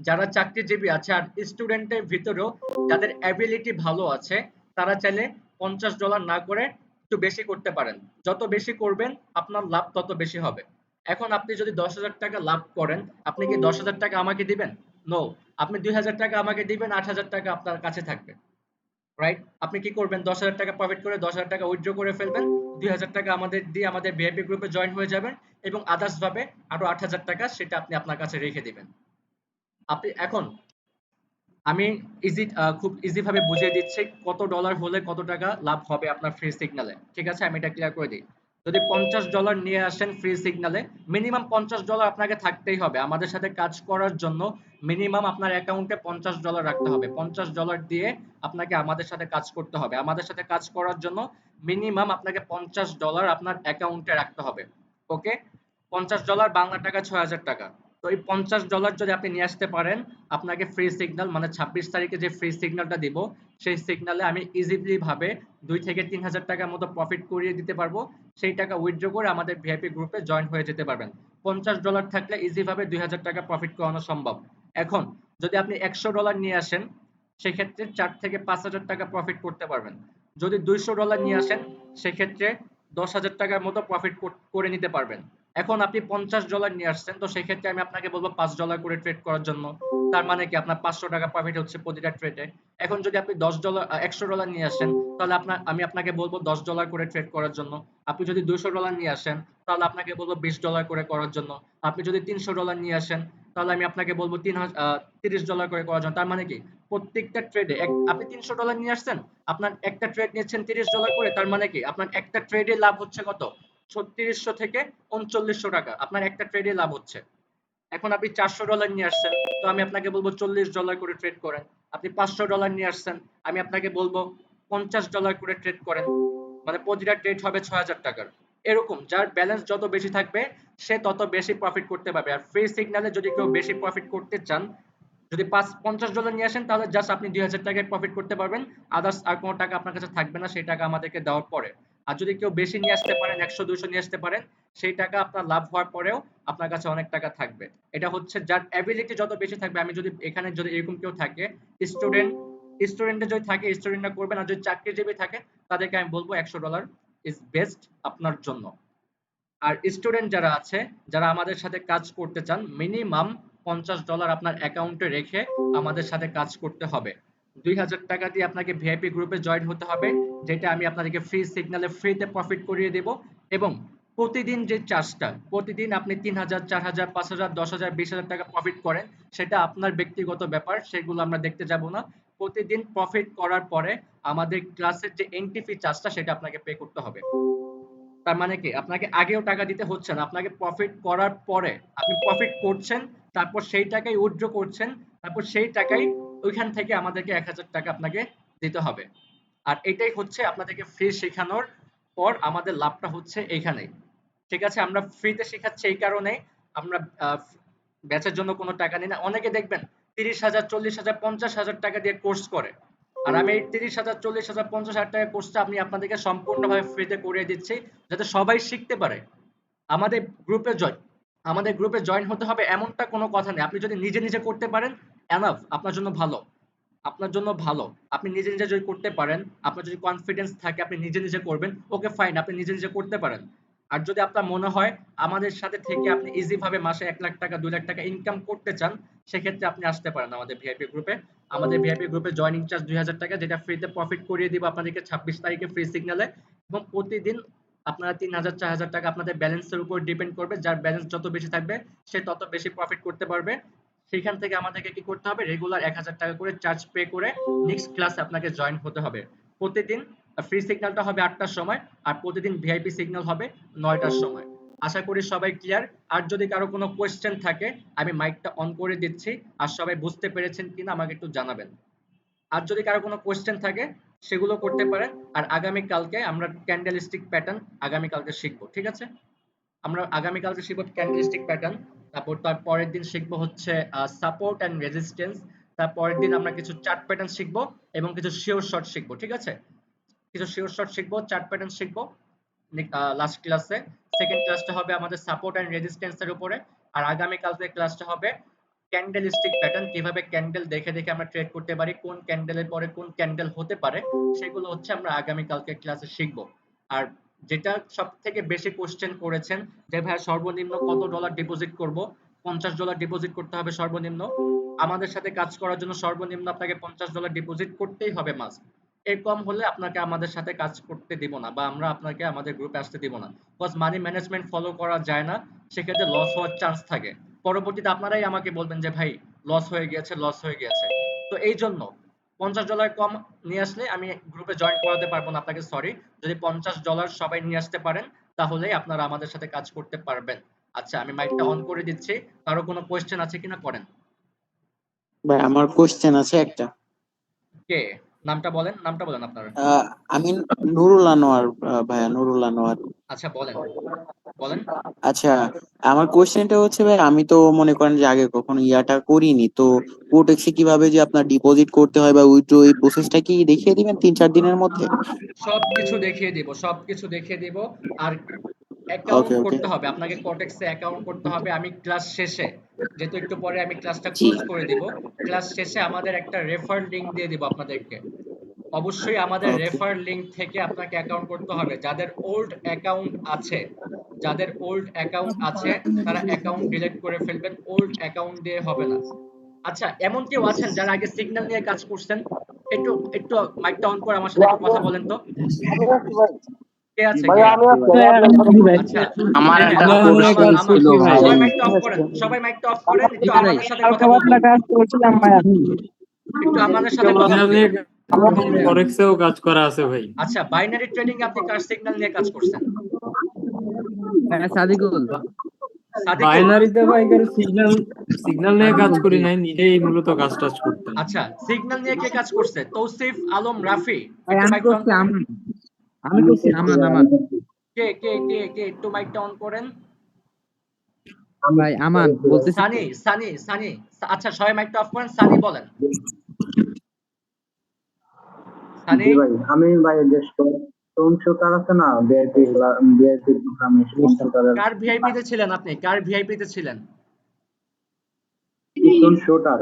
যারা চাকরিজীবী আছে আর স্টুডেন্টের ভিতরেও যাদের অ্যাবিলিটি ভালো আছে, তারা চাইলে $50 না করে একটু বেশি করতে পারেন। যত বেশি করবেন আপনার লাভ তত বেশি হবে। এখন আপনি যদি 10,000 টাকা লাভ করেন, আপনি কি 10,000 টাকা আমাকে দিবেন? নো। আপনি 2,000 টাকা আমাকে দিবেন, 8,000 টাকা আপনার কাছে থাকবে। রাইট? আপনি কি করবেন, 10,000 টাকা প্রফিট করে 10,000 টাকা উইথড্র করে ফেলবেন, 2,000 টাকা আমাদের দিয়ে আমাদের ভিআইপি গ্রুপে জয়েন হয়ে যাবেন এবং আদার্স ভাবে আরো 8,000 টাকা সেটা আপনি আপনার কাছে রেখে দিবেন। আপনি এখন আমি খুব ইজি ভাবে বুঝিয়ে দিচ্ছি কত ডলার হলে কত টাকা লাভ হবে আপনার ফ্রি সিগন্যালে। ঠিক আছে, আমি এটা ক্লিয়ার করে দিই। যদি $50 নিয়ে আসেন ফ্রি সিগন্যালে, মিনিমাম $50 আপনাকে থাকতেই হবে আমাদের সাথে কাজ করার জন্য। মিনিমাম আপনার অ্যাকাউন্টে $50 রাখতে হবে। $50 দিয়ে আপনাকে আমাদের সাথে কাজ করতে হবে। আমাদের সাথে কাজ করার জন্য মিনিমাম আপনাকে $50 আপনার অ্যাকাউন্টে রাখতে হবে। ওকে, $50 বাংলা টাকা 6,000 টাকা। তো এই $50 যদি আপনি নিয়ে আসতে পারেন, আপনাকে ফ্রি সিগন্যাল মানে 26 তারিখে যে ফ্রি সিগন্যালটা দিব, সেই সিগন্যালে আমি ইজিলি ভাবে 2 থেকে 3,000 টাকার মতো প্রফিট করিয়ে দিতে পারবো। সেই টাকা উইথড্র করে আমাদের ভিআইপি গ্রুপে জয়েন হয়ে যেতে পারবেন। $50 থাকলে ইজি ভাবে 2,000 টাকা প্রফিট করানো সম্ভব। এখন যদি আপনি $100 নিয়ে আসেন, সেক্ষেত্রে 4 থেকে 5,000 টাকা প্রফিট করতে পারবেন। যদি $200 নিয়ে আসেন, সেক্ষেত্রে 10,000 টাকার মতো প্রফিট করে নিতে পারবেন। এখন আপনি $50 নিয়ে আসছেন, তো সেক্ষেত্রে আমি আপনাকে বলবো $5 করে ট্রেড করার জন্য। তার মানে কি আপনার 500 টাকা প্রফিট হচ্ছে প্রতিটা ট্রেডে। এখন যদি আপনি $100 নিয়ে আসেন, তাহলে আমি আপনাকে বলবো $10 করে ট্রেড করার জন্য। আপনি যদি $200 নিয়ে আসেন, তাহলে আপনাকে বলবো $20 করে করার জন্য। আপনি যদি $300 নিয়ে আসেন, তাহলে আমি আপনাকে বলবো $30 করে করার জন্য। তার মানে কি প্রত্যেকটা ট্রেডে আপনি $300 নিয়ে আসছেন, আপনার একটা ট্রেড নিচ্ছেন $30 করে, তার মানে কি আপনার একটা ট্রেডে লাভ হচ্ছে কত, 3600 থেকে 3900 টাকা আপনার একটা ট্রেডে লাভ হচ্ছে। এখন আপনি $400 নিয়ে আসছেন, তো আমি আপনাকে বলবো $40 করে ট্রেড করেন। আপনি $500 নিয়ে আসছেন, আমি আপনাকে বলবো $50 করে ট্রেড করেন। মানে প্রতিটা ট্রেড হবে 6,000 টাকার। এরকম যার ব্যালেন্স যত বেশি থাকবে সে তত বেশি প্রফিট করতে পারবে। আর ফ্রি সিগন্যালে যদি কেউ বেশি প্রফিট করতে চান, যদি $50 নিয়ে আসেন, তাহলে জাস্ট আপনি 2,000 টাকায় প্রফিট করতে পারবেন। আদার্স আর কোনো টাকা আপনার কাছে থাকবে না, সেই টাকা আমাদেরকে দেওয়ার পরে। আর যদি কেউ বেশি নিয়ে আসতে পারেন, 100-200 নিয়ে আসতে পারেন, সেই টাকা আপনার লাভ হওয়ার পরেও আপনার কাছে অনেক টাকা থাকবে। এটা হচ্ছে যার অ্যাবিলিটি যত বেশি থাকবে। আমি যদি এখানে যদি এরকম কেউ থাকে, স্টুডেন্ট স্টুডেন্টে যদি থাকে স্টুডেন্টরা করবেন, আর যদি চাকরিজীবী থাকে তাদেরকে আমি বলবো $100 ইজ বেস্ট আপনার জন্য। আর স্টুডেন্ট যারা আছে, যারা আমাদের সাথে কাজ করতে চান, মিনিমাম $50 আপনার অ্যাকাউন্টে রেখে আমাদের সাথে কাজ করতে হবে। 2,000 টাকা দিয়ে আপনাকে ভিআইপি গ্রুপে জয়েন হতে হবে, যেটা আমি আপনাদেরকে ফ্রি সিগন্যালে ফ্রিতে প্রফিট করিয়ে দেব। এবং প্রতিদিন যে চার্জটা, প্রতিদিন আপনি 3,000, 4,000, 5,000, 10,000, 20,000 টাকা প্রফিট করেন, সেটা আপনার ব্যক্তিগত ব্যাপার, সেগুলো আমরা দেখতে যাব না। প্রতিদিন প্রফিট করার পরে আমাদের ক্লাসের যে এন্ট্রি ফি চার্জটা, সেটা আপনাকে পে করতে হবে। তার মানে কি আপনাকে আগেও টাকা দিতে হচ্ছে না, আপনাকে প্রফিট করার পরে আপনি প্রফিট করছেন, তারপর সেই টাকাই উইথড্র করছেন, তারপর সেই টাকাই ওইখান থেকে আমাদেরকে 1,000 টাকা আপনাকে দিতে হবে। আর এটাই হচ্ছে আপনাদেরকে ফ্রি শেখানোর পর আমাদের লাভটা হচ্ছে এইখানেই। ঠিক আছে, আমরা ফ্রিতে শেখাচ্ছি এই কারণে, আমরা ব্যাচের জন্য কোনো টাকা নিই না। অনেকে দেখবেন 30,000, 40,000, 50,000 টাকা দিয়ে কোর্স করে। আর আমি এই 30,000, 40,000, 50,000 টাকা কোর্সটা আমি আপনাদেরকে সম্পূর্ণভাবে ফ্রিতে করিয়ে দিচ্ছি, যাতে সবাই শিখতে পারে। আমাদের গ্রুপে জয়েন আমাদের গ্রুপে জয়েন হতে হবে এমনটা কোনো কথা নেই। আপনি যদি নিজে নিজে করতে পারেন, এনাফ, আপনার জন্য ভালো। আপনার জন্য ভালো। আপনি নিজে নিজে যদি করতে পারেন, আপনার যদি কনফিডেন্স থাকে আপনি নিজে নিজে করবেন, ওকে ফাইন, আপনি নিজে নিজে করতে পারেন। আর যদি আপনার মনে হয় আমাদের সাথে থেকে আপনি ইজি ভাবে মাসে 1,00,000 টাকা, 2,00,000 টাকা ইনকাম করতে চান, সেক্ষেত্রে আপনি আসতে পারেন আমাদের ভিআইপি গ্রুপে। আমাদের ভিআইপি গ্রুপে জয়েনিং চার্জ 2,000 টাকা, যেটা ফ্রিতে প্রফিট করিয়ে দিব আপনাদেরকে 26 তারিখে ফ্রি সিগন্যালে। এবং প্রতিদিন আপনারা 3,000, 4,000 টাকা আপনাদের ব্যালেন্সের উপর ডিপেন্ড করবে। যার ব্যালেন্স যত বেশি থাকবে সে তত বেশি প্রফিট করতে পারবে। সেখান থেকে আমাদেরকে কি করতে হবে, রেগুলার 1,000 টাকা করে চার্জ পে করে নেক্সট ক্লাসে আপনাকে জয়েন হতে হবে। প্রতিদিন ফ্রি সিগন্যালটা হবে 8টার সময়, আর প্রতিদিন ভিআইপি সিগন্যাল হবে 9টার সময়। আশা করি সবাই ক্লিয়ার। আর যদি কারো কোনো কোয়েশ্চেন থাকে, আমি মাইকটা অন করে দিচ্ছি, আর সবাই বুঝতে পেরেছেন কিনা আমাকে একটু জানাবেন। আর যদি কারো কোনো কোয়েশ্চেন থাকে সেগুলো করতে পারেন। আর আগামী কালকে আমরা ক্যান্ডেলস্টিক প্যাটার্ন আগামী কালকে শিখবো, ঠিক আছে? আমরা আগামী কালকে শিখবো ক্যান্ডেলস্টিক প্যাটার্ন, তারপর তার পরের দিন শিখবো হচ্ছে সাপোর্ট এন্ড রেজিস্ট্যান্স, তার পরের দিন আমরা কিছু চার্ট প্যাটার্ন শিখবো এবং কিছু শিওর শর্ট শিখবো, ঠিক আছে? কিছু শিওর শর্ট শিখবো, চার্ট প্যাটার্ন শিখবো লাস্ট ক্লাসে। সেকেন্ড ক্লাসটা হবে আমাদের সাপোর্ট এন্ড রেজিস্ট্যান্স এর উপরে। আর আগামী কালকে ক্লাসটা হবে ক্যান্ডেলস্টিক প্যাটার্ন, কিভাবে ক্যান্ডেল দেখে দেখে আমরা ট্রেড করতে পারি, কোন ক্যান্ডেলের পরে কোন ক্যান্ডেল হতে পারে, সেগুলো হচ্ছে আমরা আগামী কালকে ক্লাসে শিখবো। আর যেটা সব থেকে বেশি কোশ্চেন করেছেন যে ভাই সর্বনিম্ন কত ডলার ডিপোজিট করব, $50 ডিপোজিট করতে হবে সর্বনিম্ন। আমাদের সাথে কাজ করার জন্য সর্বনিম্ন আপনাকে $50 ডিপোজিট করতেই হবে মাস্ট। এর কম হলে আপনাকে আমাদের সাথে কাজ করতে দিব না বা আমরা আপনাকে আমাদের গ্রুপে আসতে দিব না, বিকজ মানি ম্যানেজমেন্ট ফলো করা যায় না, সেক্ষেত্রে লস হওয়ার চান্স থাকে। পরবর্তীতে আপনারাই আমাকে বলবেন যে ভাই লস হয়ে গিয়েছে, লস হয়ে গিয়েছে। তো এই জন্য $50 কম নিয়ে আসলে আমি গ্রুপে জয়েন করাতে পারবো না আপনাকে, সরি। যদি $50 সবাই নিয়ে আসতে পারেন তাহলেই আপনারা আমাদের সাথে কাজ করতে পারবেন। আচ্ছা, আমি মাইকটা অন করে দিচ্ছি, কারো কোনো কোয়েশ্চেন আছে কিনা করেন। ভাই আমার কোশ্চেন আছে একটা। কে? নামটা বলেন, নামটা বলেন আপনার। আমি নুরুল আনোয়ার, ভাইয়া নুরুল আনোয়ার। আচ্ছা বলেন, বলেন। আচ্ছা, আমার কোশ্চেনটা হচ্ছে ভাই, আমি তো মনে করেন যে আগে কখনো ইয়াটা করিনি, তো কোটেক্সে কিভাবে যে আপনার ডিপোজিট করতে হয় বা উইথড্র, এই প্রসেসটা কি দেখিয়ে দিবেন 3-4 দিনের মধ্যে? সবকিছু দেখিয়ে দিব, সবকিছু দেখিয়ে দিব। আর অ্যাকাউন্ট ওকে ওকে। করতে হবে আপনাকে, কটেক্সে অ্যাকাউন্ট করতে হবে। আমি ক্লাস শেষে, যেহেতু একটু পরে আমি ক্লাসটা জি। ক্লোজ করে দিব, ক্লাস শেষে আমাদের একটা রেফার লিংক দিয়ে দিব আপনাদেরকে। অবশ্যই আমাদের ওকে। রেফার লিংক থেকে আপনাকে অ্যাকাউন্ট করতে হবে। যাদের ওল্ড অ্যাকাউন্ট আছে, যাদের ওল্ড অ্যাকাউন্ট আছে তারা অ্যাকাউন্ট ডিলিট করে ফেলবেন, ওল্ড অ্যাকাউন্ট দিয়ে হবে না। আচ্ছা, এমন কেউ আছেন যারা আগে সিগন্যাল নিয়ে কাজ করছেন? একটু একটু মাইকটা অন করে আমার সাথে একটু কথা বলেন তো। কে আছে, কে? আচ্ছা, আমার হ্যাঁ হ্যাঁ, একটা সিগন্যাল নিয়ে আমান কাজ কোশ্চেন আমান ছিল করছি ভাই। ভাই। সবাই মাইকটা অফ করেন, সবাই মাইকটা অফ করেন, একটু ভাই আমানের সাথে কথা বলবো, একটু আমানের সাথে কথা সিগন্যাল বলি। নিয়ে ফরেক্সেও কাজ করা আছে ভাই। আচ্ছা, বাইনারি ট্রেডিং আপনি কার সিগন্যাল নিয়ে কাজ করছেন? সাদিকুল। সাদিকুল? বাইনারিতে ভাই কারো সিগন্যাল সিগন্যাল নিয়ে কাজ করি নাই, নিজেই মূলত কাজ টাজ করতাম। আচ্ছা, সিগন্যাল নিয়ে কে কাজ করছে? তৌসিফ আলম রাফি, ভাই একটু আমি মাইকটা অন করছি করেন। আমান, আমি করছি আমান। কে কে কে কে একটু মাইকটা অন করেন। ভাই আমান বলতেছি তো। সানি, সানি, সানি। আচ্ছা, সবাই মাইকটা অফ করেন, সানি বলেন। সানি? জি ভাই, আমি ভাই যে স্টোন শুটার আছে না, বিআইপি প্রোগ্রামে স্টোন শুটারের কার ভিআইপি তে ছিলেন আপনি? কার ভিআইপি তে ছিলেন? Stone shooter.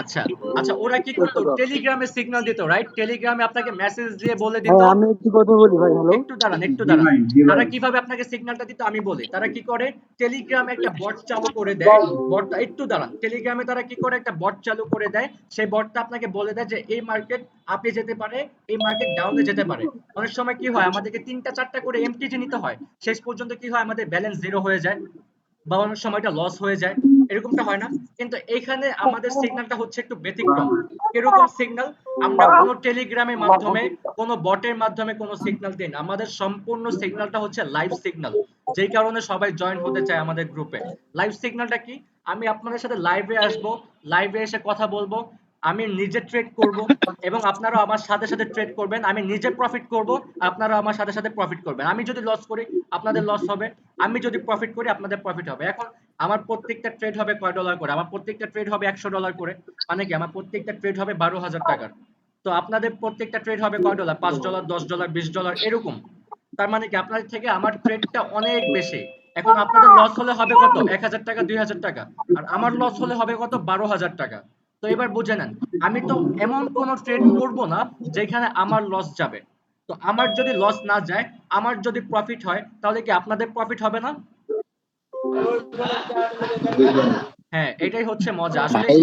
আচ্ছা, আচ্ছা, ওরা কি করতো? টেলিগ্রামে সিগন্যাল দিত, রাইট? টেলিগ্রামে আপনাকে মেসেজ দিয়ে বলে দিত। আমি একটু কথা বলি ভাই, হ্যালো। একটু দাঁড়ান, একটু জি দাঁড়ান। ভাই, জি তারা ভাই। কিভাবে আপনাকে সিগন্যালটা দিত আমি বলি। তারা কি করে? টেলিগ্রামে একটা বট চালু করে দেয়। বটটা, একটু দাঁড়ান। টেলিগ্রামে তারা কি করে? একটা বট চালু করে দেয়। সেই বটটা আপনাকে বলে দেয় যে এই মার্কেট আপে যেতে পারে, এই মার্কেট ডাউনে যেতে পারে। অনেক সময় কি হয়, আমাদেরকে ৩টা ৪টা করে এমটিজি নিতে হয়। শেষ পর্যন্ত কি হয়, আমাদের ব্যালেন্স জিরো হয়ে যায় বা অনেক সময় এটা লস হয়ে যায়, এরকমটা হয় না? কিন্তু এইখানে আমাদের সিগন্যালটা হচ্ছে একটু ব্যতিক্রম। কিরকম সিগন্যাল? আমরা কোনো টেলিগ্রামের মাধ্যমে, কোনো বটের মাধ্যমে কোনো সিগন্যাল দিই না। আমাদের সম্পূর্ণ সিগন্যালটা হচ্ছে লাইভ সিগন্যাল, যেই কারণে সবাই জয়েন হতে চায় আমাদের গ্রুপে। লাইভ সিগন্যালটা কি? আমি আপনাদের সাথে লাইভে আসবো, লাইভে এসে কথা বলবো, আমি নিজে ট্রেড করব এবং আপনারাও আমার সাথে সাথে ট্রেড করবেন। আমি নিজে প্রফিট করব, আপনারা আমার সাথে সাথে প্রফিট করবেন। আমি যদি লস করি আপনাদের লস হবে, আমি যদি প্রফিট করি আপনাদের প্রফিট হবে। এখন আমার প্রত্যেকটা ট্রেড হবে কয় ডলার করে? আমার প্রত্যেকটা ট্রেড হবে $100 করে। মানে কি, আমার প্রত্যেকটা ট্রেড হবে 12,000 টাকার। তো আপনাদের প্রত্যেকটা ট্রেড হবে কয় ডলার? $5, $10, $20 এরকম। তার মানে কি, আপনাদের থেকে আমার ট্রেডটা অনেক বেশি। এখন আপনাদের লস হলে হবে কত? 1,000 টাকা, 2,000 টাকা। আর আমার লস হলে হবে কত? 12,000 টাকা। তো এবার বুঝে নেন, আমি তো এমন কোন ট্রেড করব না যেখানে আমার লস যাবে। তো আমার যদি লস না যায়, আমার যদি প্রফিট হয়, তাহলে কি আপনাদের প্রফিট হবে না? হ্যাঁ, এটাই হচ্ছে মজা আসলে। ভাই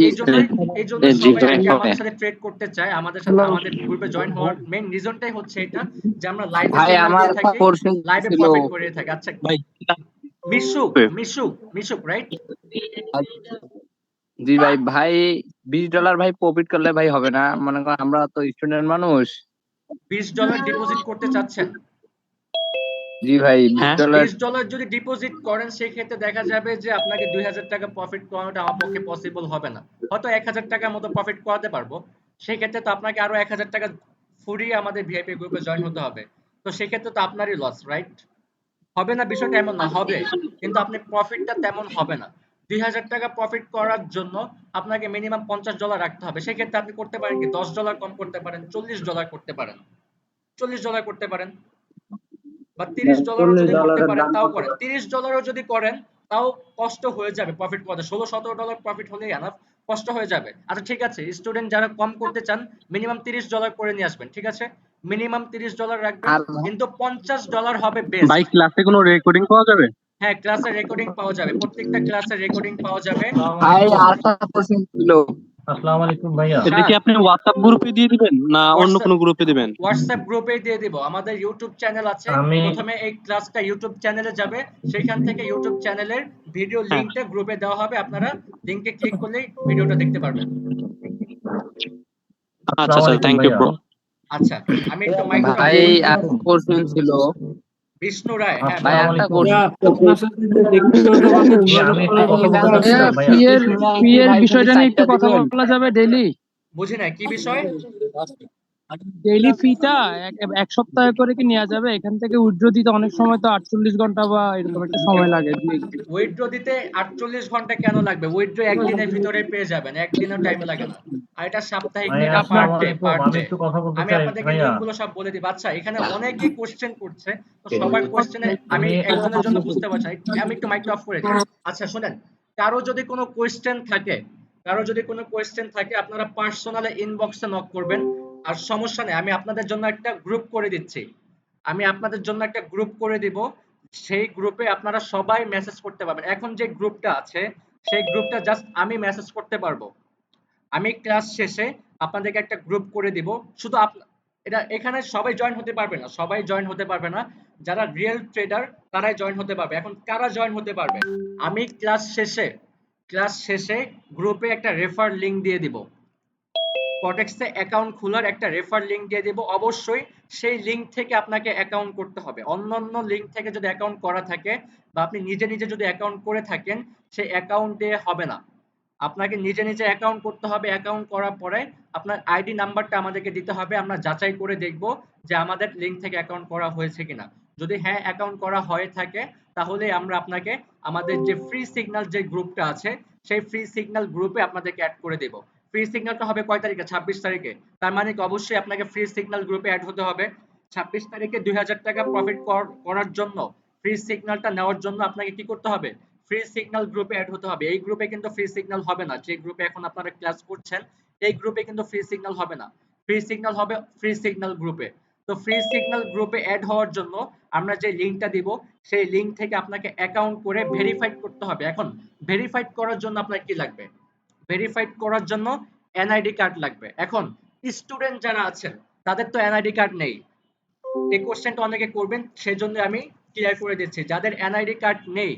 এই জন্যই জি সবাই ভাই আর কি হবে। আমাদের সাথে ট্রেড করতে চায়, আমাদের সাথে আমাদের গ্রুপে জয়েন হওয়ার মেইন রিজনটাই হচ্ছে এটা, যে আমরা লাইভে ভাই সিগন্যাল আমার দিয়ে একটা থাকি, কোশ্চেন লাইভে ছিল প্রফিট করে থাকি। আচ্ছা, ভাই। মিশুক, মিশুক, মিশুক, রাইট? জি ভাই, ভাই $20 ভাই প্রফিট করলে ভাই হবে না, মনে করেন আমরা তো স্টুডেন্ট মানুষ। $20 ডিপোজিট করতে চাচ্ছেন? জি ভাই, হ্যাঁ। $20 $20 যদি ডিপোজিট করেন, সেক্ষেত্রে দেখা যাবে যে আপনাকে 2,000 টাকা প্রফিট করানোটা আমার পক্ষে পসিবল হবে না। হয়তো 1,000 টাকার মতো প্রফিট করাতে পারবো। সেই ক্ষেত্রে তো আপনাকে আরো 1000 টাকা ফুরিয়ে আমাদের ভিআইপি গ্রুপে জয়েন হতে হবে। তো সেই ক্ষেত্রে তো আপনারই লস, রাইট? হবে না বিষয়টা এমন না, হবে, কিন্তু আপনি প্রফিটটা তেমন হবে না। 2000 টাকা প্রফিট করার জন্য আপনাকে মিনিমাম $50 রাখতে হবে। সেক্ষেত্রে আপনি করতে পারেন কি $10 কম করতে পারেন, $40 করতে পারেন, $40 করতে পারেন, বা $30 যদি করতে $40 পারেন দাম তাও কত করেন। ভাই? $30 যদি করেন তাও কষ্ট হয়ে যাবে প্রফিট করতে। $16-17 প্রফিট হলেই এনাফ, কষ্ট হয়ে যাবে। আচ্ছা ঠিক আছে, স্টুডেন্ট যারা কম করতে চান মিনিমাম $30 করে নিয়ে আসবেন, ঠিক আছে? মিনিমাম $30 রাখবেন, আর কিন্তু $50 হবে বেস্ট। ভাই ক্লাসে কোনো রেকর্ডিং পাওয়া যাবে? হ্যাঁ, ক্লাসের রেকর্ডিং পাওয়া যাবে, প্রত্যেকটা ক্লাসের রেকর্ডিং পাওয়া যাবে। ভাই আরেকটা কোশ্চেন ছিল। আসসালামু আলাইকুম ভাইয়া। এটা কি আপনি হোয়াটসঅ্যাপ গ্রুপে দিয়ে দিবেন না অন্য কোনো গ্রুপে দিবেন? হোয়াটসঅ্যাপ গ্রুপে দিয়ে দিব। আমাদের ইউটিউব চ্যানেল আছে, আমি প্রথমে এই ক্লাসটা ইউটিউব চ্যানেলে যাবে, সেখান থেকে ইউটিউব চ্যানেলের ভিডিও হ্যাঁ, লিংকটা গ্রুপে দেওয়া হবে, আপনারা লিংকে ক্লিক করলেই ভিডিওটা দেখতে পারবেন। আচ্ছা আচ্ছা, থ্যাংক ইউ ব্রো। আচ্ছা, আমি একটু মাইকটা অফ ভাই করি। একটা কোশ্চেন ছিল। বিষ্ণু রায়, হ্যাঁ ভাই বলেন। একটা ভাইয়া, কোশ্চেন। আপনার সাথে ব্যক্তিগতভাবে যোগাযোগ আমি একটু করার কথা চেষ্টা বলতে করছি। চাচ্ছিলাম ভাইয়া। ফিয়ের বিষয়টা নিয়ে একটু কথা বলা যাবে ডেইলি বুঝি না কি বিষয়? ডেইলি ফিটা এক সপ্তাহ করে কি নেওয়া যাবে? এখান থেকে উইথড্র দিতে অনেক সময় তো 48 ঘন্টা বা এরকম একটা সময় লাগে। উইথড্র দিতে 48 ঘন্টা কেন লাগবে? উইথড্র একদিনের ভিতরে পেয়ে যাবেন, একদিনও টাইম লাগে না। আর এটা সাপ্তাহিক ভাইয়া টাকা পার আসসালামু ডে, আলাইকুম। পার আমি ডে। একটু কথা বলতে আমি চাই আপনাদেরকে ভাইয়া। লিঙ্কগুলো সব বলে দিব। আচ্ছা, এখানে অনেকেই কোশ্চেন করছে, তো সবার কোশ্চেনে আমি আমি একজনের জন্য বুঝতে পারছি না। আমি একটু মাইকটা অফ করে দিই। আচ্ছা শুনেন, কারো যদি কোনো কোশ্চেন থাকে, আপনারা পার্সোনালে ইনবক্সে নক করবেন। আর সমস্যা নেই, আমি আপনাদের জন্য একটা গ্রুপ করে দিচ্ছি। দিব। সেই গ্রুপে আপনারা সবাই মেসেজ করতে পারবেন। এখন যে গ্রুপটা আছে, সেই গ্রুপটা জাস্ট আমি মেসেজ করতে পারবো। আমি ক্লাস শেষে আপনাদেরকে একটা গ্রুপ করে দিব। শুধু এটা এখানে সবাই জয়েন হতে পারবে না, যারা রিয়েল ট্রেডার তারাই জয়েন হতে পারবে। এখন কারা জয়েন হতে পারবে? আমি ক্লাস শেষে গ্রুপে একটা রেফার লিংক দিয়ে দিব। কটেক্সে অ্যাকাউন্ট খোলার একটা রেফার লিংক দিয়ে দিব। অবশ্যই সেই লিংক থেকে আপনাকে অ্যাকাউন্ট করতে হবে। অন্যান্য লিংক থেকে যদি অ্যাকাউন্ট করা থাকে বা আপনি নিজে যদি অ্যাকাউন্ট করে থাকেন, সেই অ্যাকাউন্ট দিয়ে হবে না। আপনাকে নিজে অ্যাকাউন্ট করতে হবে। অ্যাকাউন্ট করার পরে আপনার আইডি নাম্বারটা আমাদেরকে দিতে হবে। আমরা যাচাই করে দেখব যে আমাদের লিংক থেকে অ্যাকাউন্ট করা হয়েছে কিনা। যদি হ্যাঁ অ্যাকাউন্ট করা হয়ে থাকে, তাহলে আমরা আপনাকে আমাদের যে ফ্রি সিগন্যাল যে গ্রুপটা আছে, সেই ফ্রি সিগন্যাল গ্রুপে আপনাদেরকে অ্যাড করে দেব। ফ্রি সিগন্যালটা হবে কয় তারিখে? 26 তারিখে। তার মানে কি অবশ্যই আপনাকে ফ্রি সিগন্যাল গ্রুপে অ্যাড হতে হবে। 26 তারিখে 2000 টাকা প্রফিট করার জন্য, ফ্রি সিগন্যালটা নেওয়ার জন্য আপনাকে কি করতে হবে? ফ্রি সিগন্যাল গ্রুপে অ্যাড হতে হবে। এই গ্রুপে কিন্তু ফ্রি সিগন্যাল হবে না। যে গ্রুপে এখন আপনারা ক্লাস করছেন, এই গ্রুপে কিন্তু ফ্রি সিগন্যাল হবে না। ফ্রি সিগন্যাল হবে ফ্রি সিগন্যাল গ্রুপে। তো ফ্রি সিগন্যাল গ্রুপে অ্যাড হওয়ার জন্য আমরা যে লিংকটা দিব, সেই লিংক থেকে আপনাকে অ্যাকাউন্ট করে ভেরিফাইড করতে হবে। এখন ভেরিফাইড করার জন্য আপনার কি লাগবে? ভেরিফাইড করার জন্য এনআইডি কার্ড লাগবে। এখন স্টুডেন্ট যারা আছেন, তাদের তো এনআইডি কার্ড নেই। এই কোশ্চেনটা অনেকে করবেন, সেজন্য আমি ক্লিয়ার করে দিচ্ছি। যাদের এনআইডি কার্ড নেই,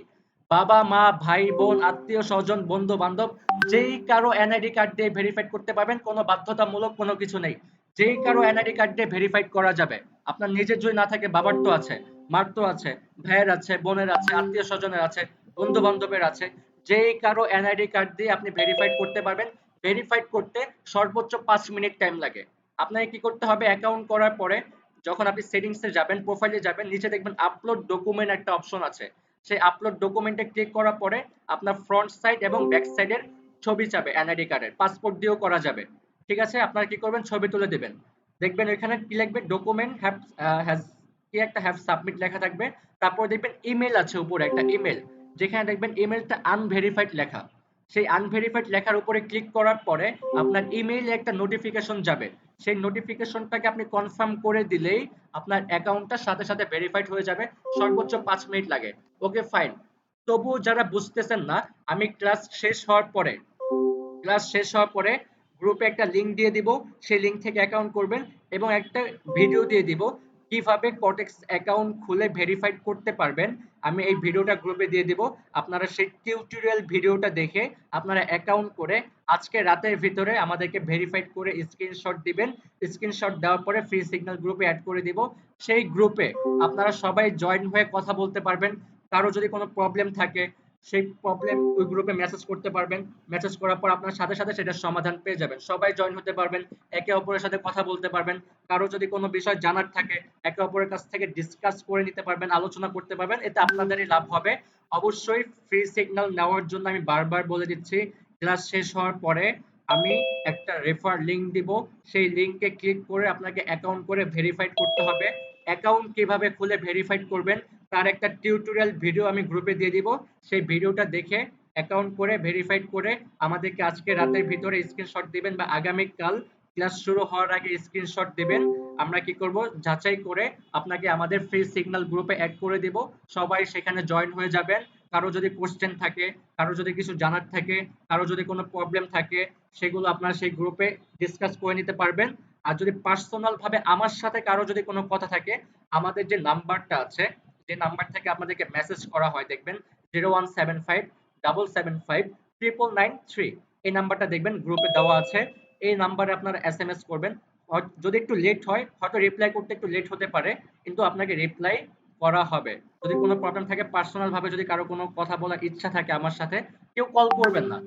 বাবা মা ভাই বোন আত্মীয় স্বজন বন্ধু বান্ধব, যেই কারো এনআইডি কার্ড দিয়ে ভেরিফাইড করতে পারবেন। কোনো বাধ্যতামূলক কোনো কিছু নেই, যেই কারো এনআইডি কার্ড দিয়ে ভেরিফাইড করা যাবে। আপনার নিজের যদি না থাকে, বাবার তো আছে, মার তো আছে, ভাইয়ের আছে, বোনের আছে, আত্মীয় স্বজনের আছে, বন্ধু বান্ধবের আছে, যেই কারো এনআইডি কার্ড দিয়ে আপনি ভেরিফাইড করতে পারবেন। ভেরিফাইড করতে সর্বোচ্চ 5 মিনিট টাইম লাগে। আপনাকে কি করতে হবে? অ্যাকাউন্ট করার পরে যখন আপনি সেটিংসে যাবেন, প্রোফাইলে যাবেন, নিচে দেখবেন আপলোড ডকুমেন্ট একটা অপশন আছে। সেই আপলোড ডকুমেন্টে ক্লিক করার পরে আপনার ফ্রন্ট সাইড এবং ব্যাক সাইডের ছবি চাবে এনআইডি কার্ডের। পাসপোর্ট দিয়েও করা যাবে, ঠিক আছে? আপনারা কি করবেন? ছবি তুলে দেবেন। দেখবেন ওইখানে কি লিখবে? ডকুমেন্ট হ্যাজ কি একটা হ্যাভ সাবমিট লেখা থাকবে। তারপর দেখবেন ইমেল আছে উপরে একটা ইমেল, যেখানে দেখবেন ইমেলটা আনভেরিফাইড লেখা। সেই আনভেরিফাইড লেখার উপরে ক্লিক করার পরে আপনার ইমেইলে একটা নোটিফিকেশন যাবে। সেই নোটিফিকেশনটাকে আপনি কনফার্ম করে দিলেই আপনার অ্যাকাউন্টটা সাথে সাথে ভেরিফাইড হয়ে যাবে। সর্বোচ্চ 5 মিনিট লাগে। Okay fine. তবুও যারা বুঝতেছেন না, আমি ক্লাস শেষ হওয়ার পরে গ্রুপে একটা লিংক দিয়ে দিব। সেই লিংক থেকে অ্যাকাউন্ট করবেন এবং একটা ভিডিও দিয়ে দিব কিভাবে কটেক্স অ্যাকাউন্ট খুলে ভেরিফাইড করতে পারবেন। আমি এই ভিডিওটা গ্রুপে দিয়ে দিব। আপনারা সেই টিউটোরিয়াল ভিডিওটা দেখে আপনারা অ্যাকাউন্ট করে আজকে রাতের ভিতরে আমাদেরকে ভেরিফাইড করে স্ক্রিনশট দিবেন। স্ক্রিনশট দেওয়ার পরে ফ্রি সিগন্যাল গ্রুপে অ্যাড করে দিব। সেই গ্রুপে আপনারা সবাই জয়েন হয়ে কথা বলতে পারবেন। কারো যদি কোনো প্রবলেম থাকে, সেই প্রবলেম ওই গ্রুপে মেসেজ করতে পারবেন। মেসেজ করার পর আপনার সাথে সাথে সেটার সমাধান পেয়ে যাবেন। সবাই জয়েন হতে পারবেন, একে অপরের সাথে কথা বলতে পারবেন। কারো যদি কোনো বিষয় জানার থাকে একে অপরের কাছ থেকে ডিসকাস করে নিতে পারবেন, আলোচনা করতে পারবেন। এতে আপনাদেরই লাভ হবে। অবশ্যই ফ্রি সিগন্যাল নেওয়ার জন্য আমি বারবার বলে দিচ্ছি, ক্লাস শেষ হওয়ার পরে আমি একটা রেফার লিংক দিব। সেই লিংকে ক্লিক করে আপনাকে অ্যাকাউন্ট করে ভেরিফাইড করতে হবে। অ্যাকাউন্ট কিভাবে খুলে ভেরিফাইড করবেন তার একটা টিউটোরিয়াল ভিডিও আমি গ্রুপে দিয়ে দিব। সেই ভিডিওটা দেখে অ্যাকাউন্ট করে ভেরিফাইড করে আমাদেরকে আজকে রাতের ভিতরে স্ক্রিনশট দিবেন বা আগামীকাল ক্লাস শুরু হওয়ার আগে স্ক্রিনশট দিবেন। আমরা কি করব, যাচাই করে আপনাকে আমাদের ফ্রি সিগন্যাল গ্রুপে অ্যাড করে দেব। সবাই সেখানে জয়েন হয়ে যাবেন। কারো যদি কোশ্চেন থাকে, কারো যদি কিছু জানার থাকে, কারো যদি কোনো প্রবলেম থাকে, সেগুলো আপনারা সেই গ্রুপে ডিসকাস করে নিতে পারবেন। আর যদি পার্সোনাল ভাবে আমার সাথে কারো যদি কোনো কথা থাকে, আমাদের যে নাম্বারটা আছে, যে নাম্বার থেকে আপনাদেরকে মেসেজ করা হয় দেখবেন 0175775 99993, এই নাম্বারটা দেখবেন গ্রুপে দেওয়া আছে। এই নাম্বারে আপনারা এসএমএস করবেন। যদি একটু লেট হয়, হয়তো রিপ্লাই করতে একটু লেট হতে পারে, কিন্তু আপনাকে রিপ্লাই করা হবে। যদি কোনো প্রবলেম থাকে, পার্সোনাল ভাবে যদি কারো কোনো কথা বলার ইচ্ছা থাকে আমার সাথে, কেউ কল করবেন না,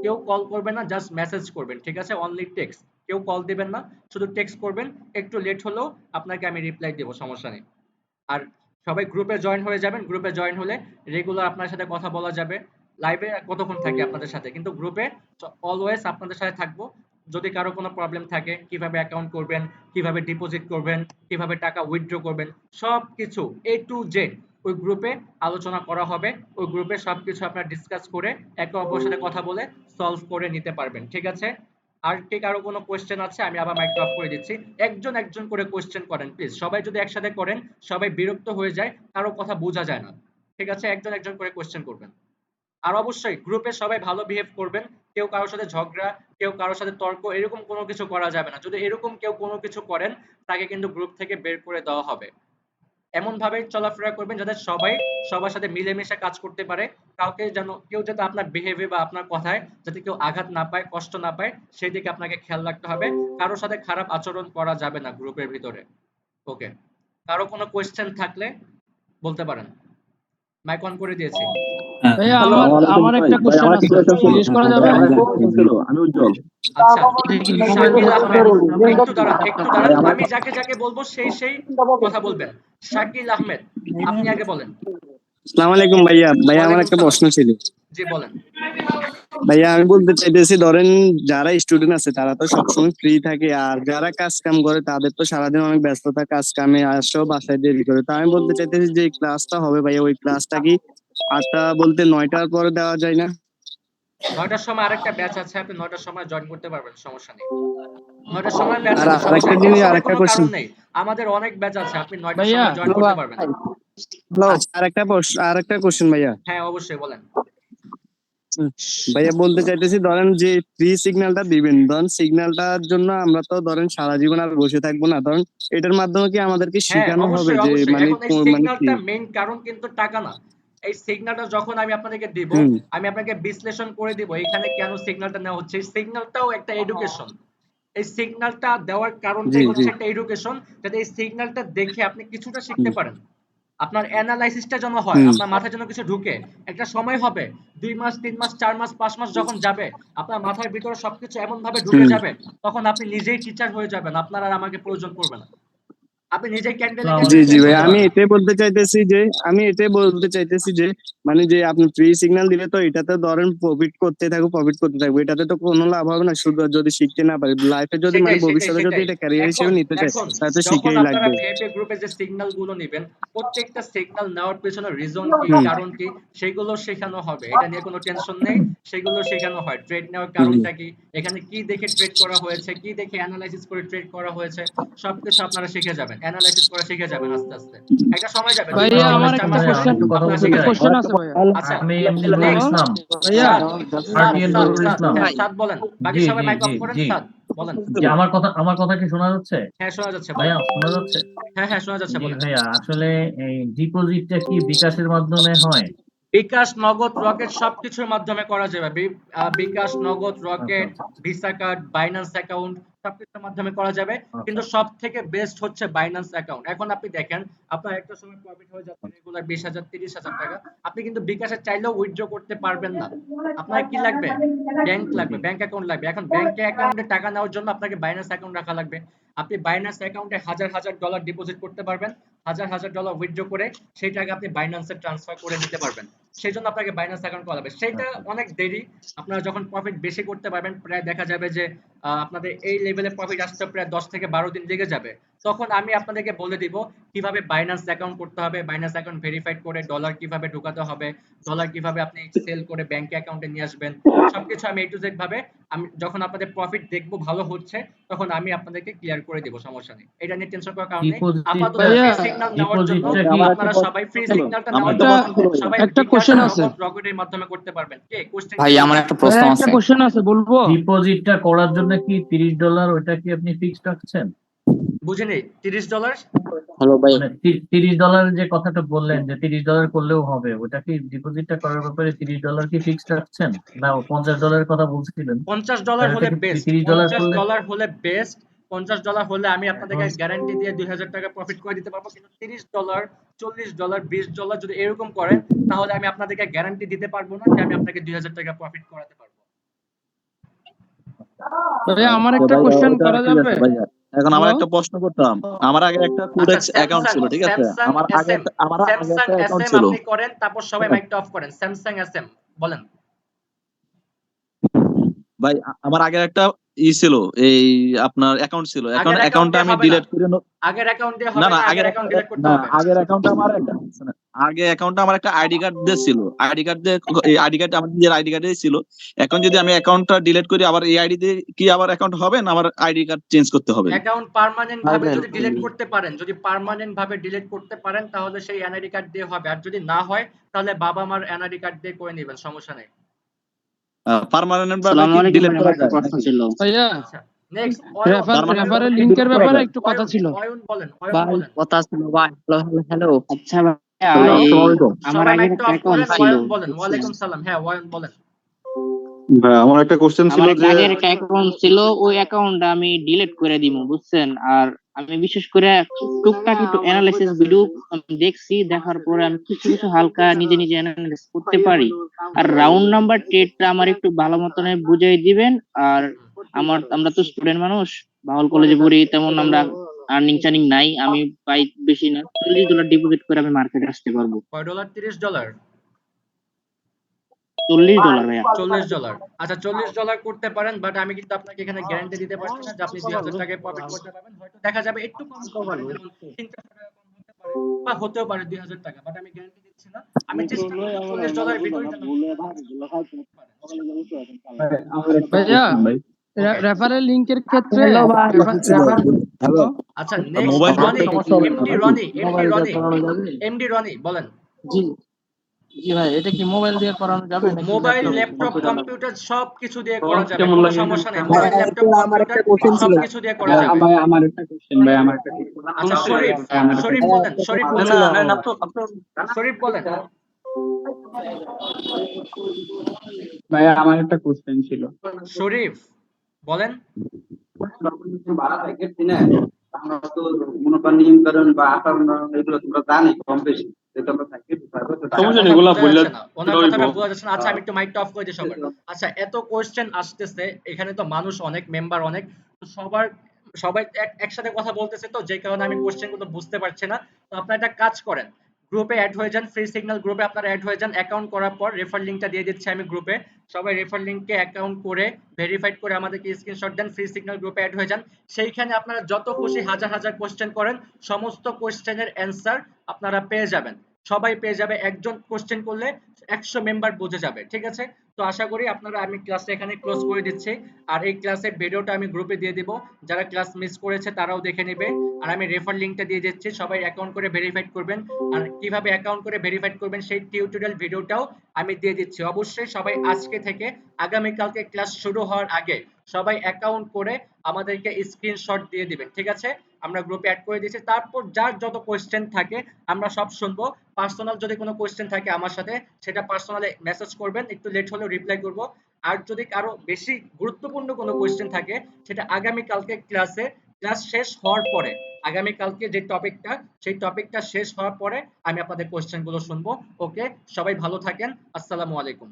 কেউ কল করবেন না, জাস্ট মেসেজ করবেন, ঠিক আছে? অনলি টেক্সট, কেউ কল দিবেন না, শুধু টেক্সট করবেন। একটু লেট হলেও আপনাকে আমি রিপ্লাই দেবো, সমস্যা নেই। আর সবাই গ্রুপে জয়েন হয়ে যাবেন। গ্রুপে জয়েন হলে রেগুলার আপনার সাথে কথা বলা যাবে। লাইভে কতক্ষণ থাকি আপনাদের সাথে, কিন্তু গ্রুপে অলওয়েজ আপনাদের সাথে থাকবো। যদি কারো কোনো প্রবলেম থাকে, কিভাবে অ্যাকাউন্ট করবেন, কিভাবে ডিপোজিট করবেন, কিভাবে টাকা উইথড্র করবেন, সবকিছু A to Z ওই গ্রুপে আলোচনা করা হবে। ওই গ্রুপে সবকিছু আপনারা ডিসকাস করে একে অপরের সাথে কথা বলে সলভ করে নিতে পারবেন, ঠিক আছে? আর কি কারো কোনো কোশ্চেন আছে? আমি আবার মাইকটা অফ করে দিচ্ছি। একজন একজন করে কোশ্চেন করেন প্লিজ। সবাই যদি একসাথে করেন সবাই বিরক্ত হয়ে যায়, কারো কথা বোঝা যায় না, ঠিক আছে? একজন একজন করে কোশ্চেন করবেন। আর অবশ্যই গ্রুপে সবাই ভালো বিহেভ করবেন। কেউ কারোর সাথে ঝগড়া, কেউ কারোর সাথে তর্ক, এরকম কোনো কিছু করা যাবে না। যদি এরকম কেউ কোনো কিছু করেন, তাকে কিন্তু গ্রুপ থেকে বের করে দেওয়া হবে। এমন ভাবে চলাফেরা করবেন যাতে সবাই সবার সাথে মিলেমিশে কাজ করতে পারে। কাউকে যেন কেউ যাতে আপনার বিহেভিয়ার বা আপনার কথায় যাতে কেউ আঘাত না পায়, কষ্ট না পায়, সেই দিকে আপনাকে খেয়াল রাখতে হবে। কারোর সাথে খারাপ আচরণ করা যাবে না গ্রুপের ভিতরে। ওকে, কারো কোনো কোয়েশ্চেন থাকলে বলতে পারেন। মাইক অন করে দিয়েছি। ভাইয়া আমার একটা কোশ্চেন আছে, জিজ্ঞেস করা যাবে? আমি উজ্জ্বল। আচ্ছা, শাকিল আহমেদ, একটু দাঁড়ান, একটু দাঁড়ান। আমি যাকে যাকে বলবো সেই কথা বলবেন। শাকিল আহমেদ, আপনি আগে বলেন। আসসালামু আলাইকুম ভাইয়া। ভাইয়া আমার ওয়ালাইকুম একটা সালাম। প্রশ্ন ছিল। জি বলেন। ভাইয়া আমি বলতে চাইতেছি, ধরেন যারা স্টুডেন্ট আছে তারা তো সবসময় ফ্রি থাকে, আর যারা কাজ কাম করে তাদের তো সারাদিন অনেক ব্যস্ততা, কাজ কামে আসেও বাসায় দেরি করে। তা আমি বলতে চাইতেছি যে ক্লাসটা হবে ভাইয়া, ওই ক্লাসটা কি 8টা বলতে 9টার পরে দেওয়া যায় না? 9টার সময় আরেকটা ব্যাচ আছে, আপনি 9টার সময় জয়েন করতে পারবেন, সমস্যা নেই। 9টার সময় ব্যাচ আর আছে, সমস্যা আরেকটা নেই, জিনিস, টেনশনের আরেকটা কোনো কোশ্চেন। কারণ নেই। আমাদের অনেক ব্যাচ আছে, আপনি 9টার ভাইয়া সময় জয়েন করতে পারবেন। আচ্ছা, আরেকটা কোশ্চেন ভাইয়া। হ্যাঁ অবশ্যই বলেন। ভাইয়া বলতে চাইতেছি, ধরেন যে ফ্রি সিগন্যালটা দিবেন, ধরেন সিগন্যালটার জন্য আমরা তো ধরেন সারা জীবন আর বসে থাকবো না, ধরেন এটার মাধ্যমে কি আমাদেরকে হ্যাঁ শেখানো হবে অবশ্যই যে অবশ্যই। মানে এখন এই মানে কি? সিগন্যালটা মেইন কারণ কিন্তু টাকা না। এই সিগন্যালটা যখন আমি আপনাদেরকে দিব, আমি আপনাকে বিশ্লেষণ করে দিব এখানে কেন সিগন্যালটা নেওয়া হচ্ছে। এই সিগন্যালটাও একটা এডুকেশন। এই সিগন্যালটা দেওয়ার জি কারণটাই জি হচ্ছে একটা এডুকেশন, যাতে এই সিগন্যালটা দেখে আপনি কিছুটা শিখতে পারেন। আপনার অ্যানালাইসিসটা যেন হয়, আপনার মাথায় যেন কিছু ঢুকে। একটা সময় হবে 2 মাস 3 মাস 4 মাস 5 মাস যখন যাবে, আপনার মাথার ভিতরে সবকিছু এমন ভাবে ঢুকে যাবে, তখন আপনি নিজেই টিচার হয়ে যাবেন, আপনার আর আমাকে প্রয়োজন পড়বে না। আপনি নিজেই ক্যান্ডেলে জি জি সেলস ভাই, হতে আমি পারবেন। এটাই বলতে চাইতেছি যে মানে যে আপনি ফ্রি সিগন্যাল দিলে তো এটাতে ধরেন প্রফিট করতে থাকবো, এটাতে তো কোনো লাভ হবে না শুধু যদি শিখতে না পারি। লাইফে যদি মানে সেটাই সেটাই ভবিষ্যতে যদি সেটাই। এটা ক্যারিয়ার এখন হিসেবে নিতে চাই, এখন তাহলে তো যখন শিখেই আপনারা লাগবে। ভিআইপি গ্রুপে যে সিগন্যাল গুলো নেবেন, প্রত্যেকটা সিগন্যাল নেওয়ার পেছনে রিজন কি, কারণ কি, সেগুলো শেখানো হবে। এটা নিয়ে কোনো টেনশন নেই, সেগুলো শেখানো হয়। ট্রেড নেওয়ার কারণটা কি, এখানে কি দেখে ট্রেড করা হয়েছে, কি দেখে অ্যানালাইসিস করে ট্রেড করা হয়েছে, সবকিছু আপনারা শিখে যাবেন, অ্যানালাইসিস করা শিখে যাবেন আস্তে আস্তে। একটা সময় যাবে 2 মাস ভাইয়া 3 মাস আমার 4 একটা মাস পরে কোশ্চেন, আপনারা শিখে যাবেন। কোশ্চেন আছে ভাইয়া। আচ্ছা, আমি এমডি নুরুল নেক্সট ইসলাম, ভাইয়া সাদ, হ্যাঁ সাদ বলেন। বাকি জি সবাই জি মাইক অফ জি করেন, জি সাদ বলেন। জি আমার কথা কি শোনা যাচ্ছে? হ্যাঁ শোনা যাচ্ছে, বলেন। ভাইয়া শোনা যাচ্ছে? হ্যাঁ হ্যাঁ শোনা যাচ্ছে, জি বলেন। ভাইয়া, আসলে এই ডিপোজিটটা কি বিকাশের মাধ্যমে হয়? বিকাশ, নগদ, রকেট সবকিছুর মাধ্যমে করা যাবে। বিকাশ, নগদ, আচ্ছা রকেট, আচ্ছা ভিসা কার্ড, বাইন্যান্স অ্যাকাউন্ট সবকিছুর মাধ্যমে করা যাবে, কিন্তু সব থেকে বেস্ট হচ্ছে বাইন্যান্স অ্যাকাউন্ট। এখন আপনি দেখেন আপনার একটা সময় প্রফিট হয়ে যাচ্ছে রেগুলার 20,000 30,000 টাকা, আপনি কিন্তু বিকাশে চাইলেও উইথড্র করতে পারবেন না। আপনার কি লাগবে? ব্যাংক লাগবে, ব্যাংক অ্যাকাউন্ট লাগবে। এখন ব্যাংক অ্যাকাউন্টে টাকা নেওয়ার জন্য আপনাকে বাইন্যান্স অ্যাকাউন্ট রাখা লাগবে। আপনি বাইন্যান্স অ্যাকাউন্টে হাজার হাজার ডলার ডিপোজিট করতে পারবেন, হাজার হাজার ডলার উইথড্র করে সেই টাকা আপনি বাইন্যান্সে ট্রান্সফার করে নিতে পারবেন। সেই জন্য আপনাকে বাইন্যান্স অ্যাকাউন্ট করা লাগবে। সেটা অনেক দেরি, আপনারা যখন প্রফিট বেশি করতে পারবেন, প্রায় দেখা যাবে যে আপনাদের এই লেভেলে প্রফিট আসতে প্রায় 10 থেকে 12 দিন লেগে যাবে। তখন আমি আপনাদেরকে বলে দিব কিভাবে বাইন্যান্স অ্যাকাউন্ট করতে হবে, বাইন্যান্স অ্যাকাউন্ট ভেরিফাইড করে ডলার কিভাবে ঢোকাতে হবে, ডলার কিভাবে আপনি সেল করে ব্যাংক অ্যাকাউন্টে নিয়ে আসবেন, সবকিছু আমি A to Z ভাবে আমি যখন আপনাদের প্রফিট দেখবো ভালো হচ্ছে তখন আমি আপনাদেরকে ক্লিয়ার করে দেব, সমস্যা নেই। এটা নিয়ে টেনশন করার কারণ নেই। আপাতত ফ্রি সিগন্যাল নেওয়ার জন্য আপনারা সবাই ফ্রি সিগন্যালটা নেওয়ার জন্য সবাই একটা কোশ্চেন আছে রকেটের মাধ্যমে করতে পারবেন। কে কোশ্চেন? ভাই আমার একটা প্রশ্ন একটা আছে। কোশ্চেন আছে বলবো। ডিপোজিটটা করার জন্য কি $30 ওইটা কি আপনি ফিক্সড রাখছেন? বুঝিনি, $30? হ্যালো ভাই, মানে $30 যে কথাটা বললেন যে $30 করলেও হবে, ওটা কি ডিপোজিটটা করার ব্যাপারে $30 কি ফিক্সড রাখছেন, না $50 এর কথা বলছিলেন? $50 হলে বেস্ট, $30 করলে $50 হলে বেস্ট। $50 হলে আমি আপনাদেরকে গ্যারান্টি দিয়ে 2000 টাকা প্রফিট করে দিতে পারবো। কিন্তু $30, $40, $20 যদি এরকম করেন তাহলে আমি আপনাদেরকে গ্যারান্টি দিতে পারবো না যে আমি আপনাকে 2000 টাকা প্রফিট করাতে পারবো। ভাইয়া আমার একটা কোশ্চেন করা যাবে? এখন আমার একটা প্রশ্ন করতাম। আমার আগে একটা কোডেক্স অ্যাকাউন্ট ছিল, ঠিক আছে? আমার আগে একটা অ্যাকাউন্ট ছিল। আপনি করেন, তারপর সবাই মাইকটা অফ করেন। স্যামসাং এসএম বলেন। ভাই আমার আগের একটা ছিল, এই আপনার অ্যাকাউন্ট ছিল। এখন আগের অ্যাকাউন্টটা আমি ডিলিট করে আগের অ্যাকাউন্ট দিয়ে না হবে না না, আগের আগের অ্যাকাউন্ট ডিলিট করতে না হবে। আগের অ্যাকাউন্টে আমার আগে অ্যাকাউন্টে আমার একটা আইডি কার্ড দিয়ে ছিল। আইডি কার্ড দিয়ে এই আইডি কার্ড আমার নিজের আইডি কার্ডে ছিল। এখন যদি আমি অ্যাকাউন্টটা ডিলিট করি আবার এই আইডি দিয়ে কি আবার অ্যাকাউন্ট হবে, না আমার আইডি কার্ড চেঞ্জ করতে হবে? অ্যাকাউন্ট পার্মানেন্ট ভাবে যদি ডিলিট করতে পারেন, যদি পার্মানেন্ট ভাবে ডিলিট করতে পারেন তাহলে সেই এনআইডি কার্ড দিয়ে হবে। আর যদি না হয় তাহলে বাবা মার এনআইডি কার্ড দিয়ে করে নেবেন, সমস্যা নেই। পার্মানেন্ট ভাবে কি ডিলিট করা যায়? ভাইয়া আচ্ছা, নেক্সট রেফারেল লিংকের ব্যাপারে একটু কথা ছিল। অয়ন বলেন, অয়ন ভাই বলেন। কথা ছিল ভাই। হ্যালো। আচ্ছা ভাইয়া, আমার সবাই আগে মাইকটা একটা অফ করেন, অ্যাকাউন্ট ছিল, অয়ন বলেন। ওয়ালাইকুম সালাম। হ্যাঁ অয়ন বলেন। ভাই আমার একটা কোশ্চেন ছিল আমার যে আগের একটা অ্যাকাউন্ট ছিল, ওই অ্যাকাউন্টটা আমি ডিলিট করে দিব, বুঝছেন? আর আমি বিশেষ করে টুকটাক একটু অ্যানালাইসিস ভিডিও দেখছি, দেখার পরে আমি কিছু কিছু হালকা নিজে নিজে অ্যানালাইসিস করতে পারি। আর রাউন্ড নাম্বার ট্রেডটা আমার একটু ভালো মতন বুঝাই দিবেন। আর আমরা তো স্টুডেন্ট মানুষ, বাউল কলেজে পড়ি, তেমন আমরা আর্নিং চার্নিং নাই। আমি পাই বেশি না, $40 ডিপোজিট করে আমি মার্কেটে আসতে পারবো। কয় ডলার? $30? $40 ভাইয়া। $40। আচ্ছা $40 করতে পারেন, বাট আমি কিন্তু আপনাকে এখানে গ্যারান্টি দিতে পারছি না যে আপনি 2000 টাকায় প্রফিট করতে পারবেন। হয়তো দেখা যাবে একটু কম হতে পারে, যেমন 300 টাকা কম হতে পারে বা হতেও পারে 2000 টাকা, বাট আমি গ্যারান্টি দিচ্ছি না। আমি চেষ্টা করব $40 ভিতরে যেন ভাইয়া রেফারেল লিংকের ক্ষেত্রে আচ্ছা নেক্সট এমডি রনি বলেন। জি জি ভাই, এটা কি মোবাইল দিয়ে করানো যাবে নাকি মোবাইল, ল্যাপটপ, কম্পিউটার সবকিছু দিয়ে করা যাবে, কোনো সমস্যা নেই। মোবাইল, ল্যাপটপ, কম্পিউটার সবকিছু দিয়ে করা যাবে। ভাই আমার একটা কোশ্চেন আচ্ছা শরীফ বলেন, শরীফ বলেন। ভাই আমার একটা কোশ্চেন ছিল। শরীফ বলেন। ভাড়া থাকে কিনা আমরা তো মনে করেন নিয়মকরণ বা আচরণ এগুলো তোমরা জানি কম বেশি, যেটা আমরা থাকি সমস্যা নেই, এগুলা বললে ওনার কথাটা বোঝা যাচ্ছে না। আচ্ছা আমি একটু মাইকটা অফ করে দিই সবার। আচ্ছা এত কোশ্চেন আসতেছে, এখানে তো মানুষ অনেক, মেম্বার অনেক, তো সবাই একসাথে কথা বলতেছে, তো যে কারণে আমি কোশ্চেন গুলো বুঝতে পারছি না। তো আপনারা একটা কাজ করেন, গ্রুপে অ্যাড হয়ে যান, ফ্রি সিগন্যাল গ্রুপে আপনারা অ্যাড হয়ে যান। অ্যাকাউন্ট করার পর রেফার লিংকটা দিয়ে দিচ্ছি আমি গ্রুপে। সবাই রেফার লিংকে অ্যাকাউন্ট করে ভেরিফাইড করে আমাদেরকে স্ক্রিনশট দেন, ফ্রি সিগন্যাল গ্রুপে অ্যাড হয়ে যান। সেইখানে আপনারা যত খুশি হাজার হাজার কোশ্চেন করেন, সমস্ত কোশ্চেনের অ্যান্সার আপনারা পেয়ে যাবেন। সবাই পেয়ে যাবে, একজন কোশ্চেন করলে 100 মেম্বার বুঝে যাবে, ঠিক আছে? তো আশা করি আপনারা, আমি ক্লাসটা এখানে ক্লোজ করে দিচ্ছি। আর এই ক্লাসের ভিডিওটা আমি গ্রুপে দিয়ে দিব, যারা ক্লাস মিস করেছে তারাও দেখে নেবে। আর আমি রেফার লিংকটা দিয়ে দিচ্ছি, সবাই অ্যাকাউন্ট করে ভেরিফাইড করবেন। আর কিভাবে অ্যাকাউন্ট করে ভেরিফাইড করবেন সেই টিউটোরিয়াল ভিডিওটাও আমি দিয়ে দিচ্ছি। অবশ্যই সবাই আজকে থেকে আগামীকালকে ক্লাস শুরু হওয়ার আগে সবাই অ্যাকাউন্ট করে আমাদেরকে স্ক্রিনশট দিয়ে দিবেন, ঠিক আছে? আমরা গ্রুপে অ্যাড করে দিয়েছি। তারপর যার যত কোশ্চেন থাকে আমরা সব শুনবো। পার্সোনাল যদি কোনো কোশ্চেন থাকে আমার সাথে, সেটা পার্সোনালে মেসেজ করবেন, একটু লেট হলেও রিপ্লাই করব। আর যদি কারো বেশি গুরুত্বপূর্ণ কোনো কোয়েশ্চেন থাকে সেটা আগামী কালকে ক্লাস শেষ হওয়ার পরে, আগামী কালকে যে টপিকটা সেই টপিকটা শেষ হওয়ার পরে আমি আপনাদের কোয়েশ্চেন গুলো শুনবো। ওকে, সবাই ভালো থাকেন। আসসালামু আলাইকুম।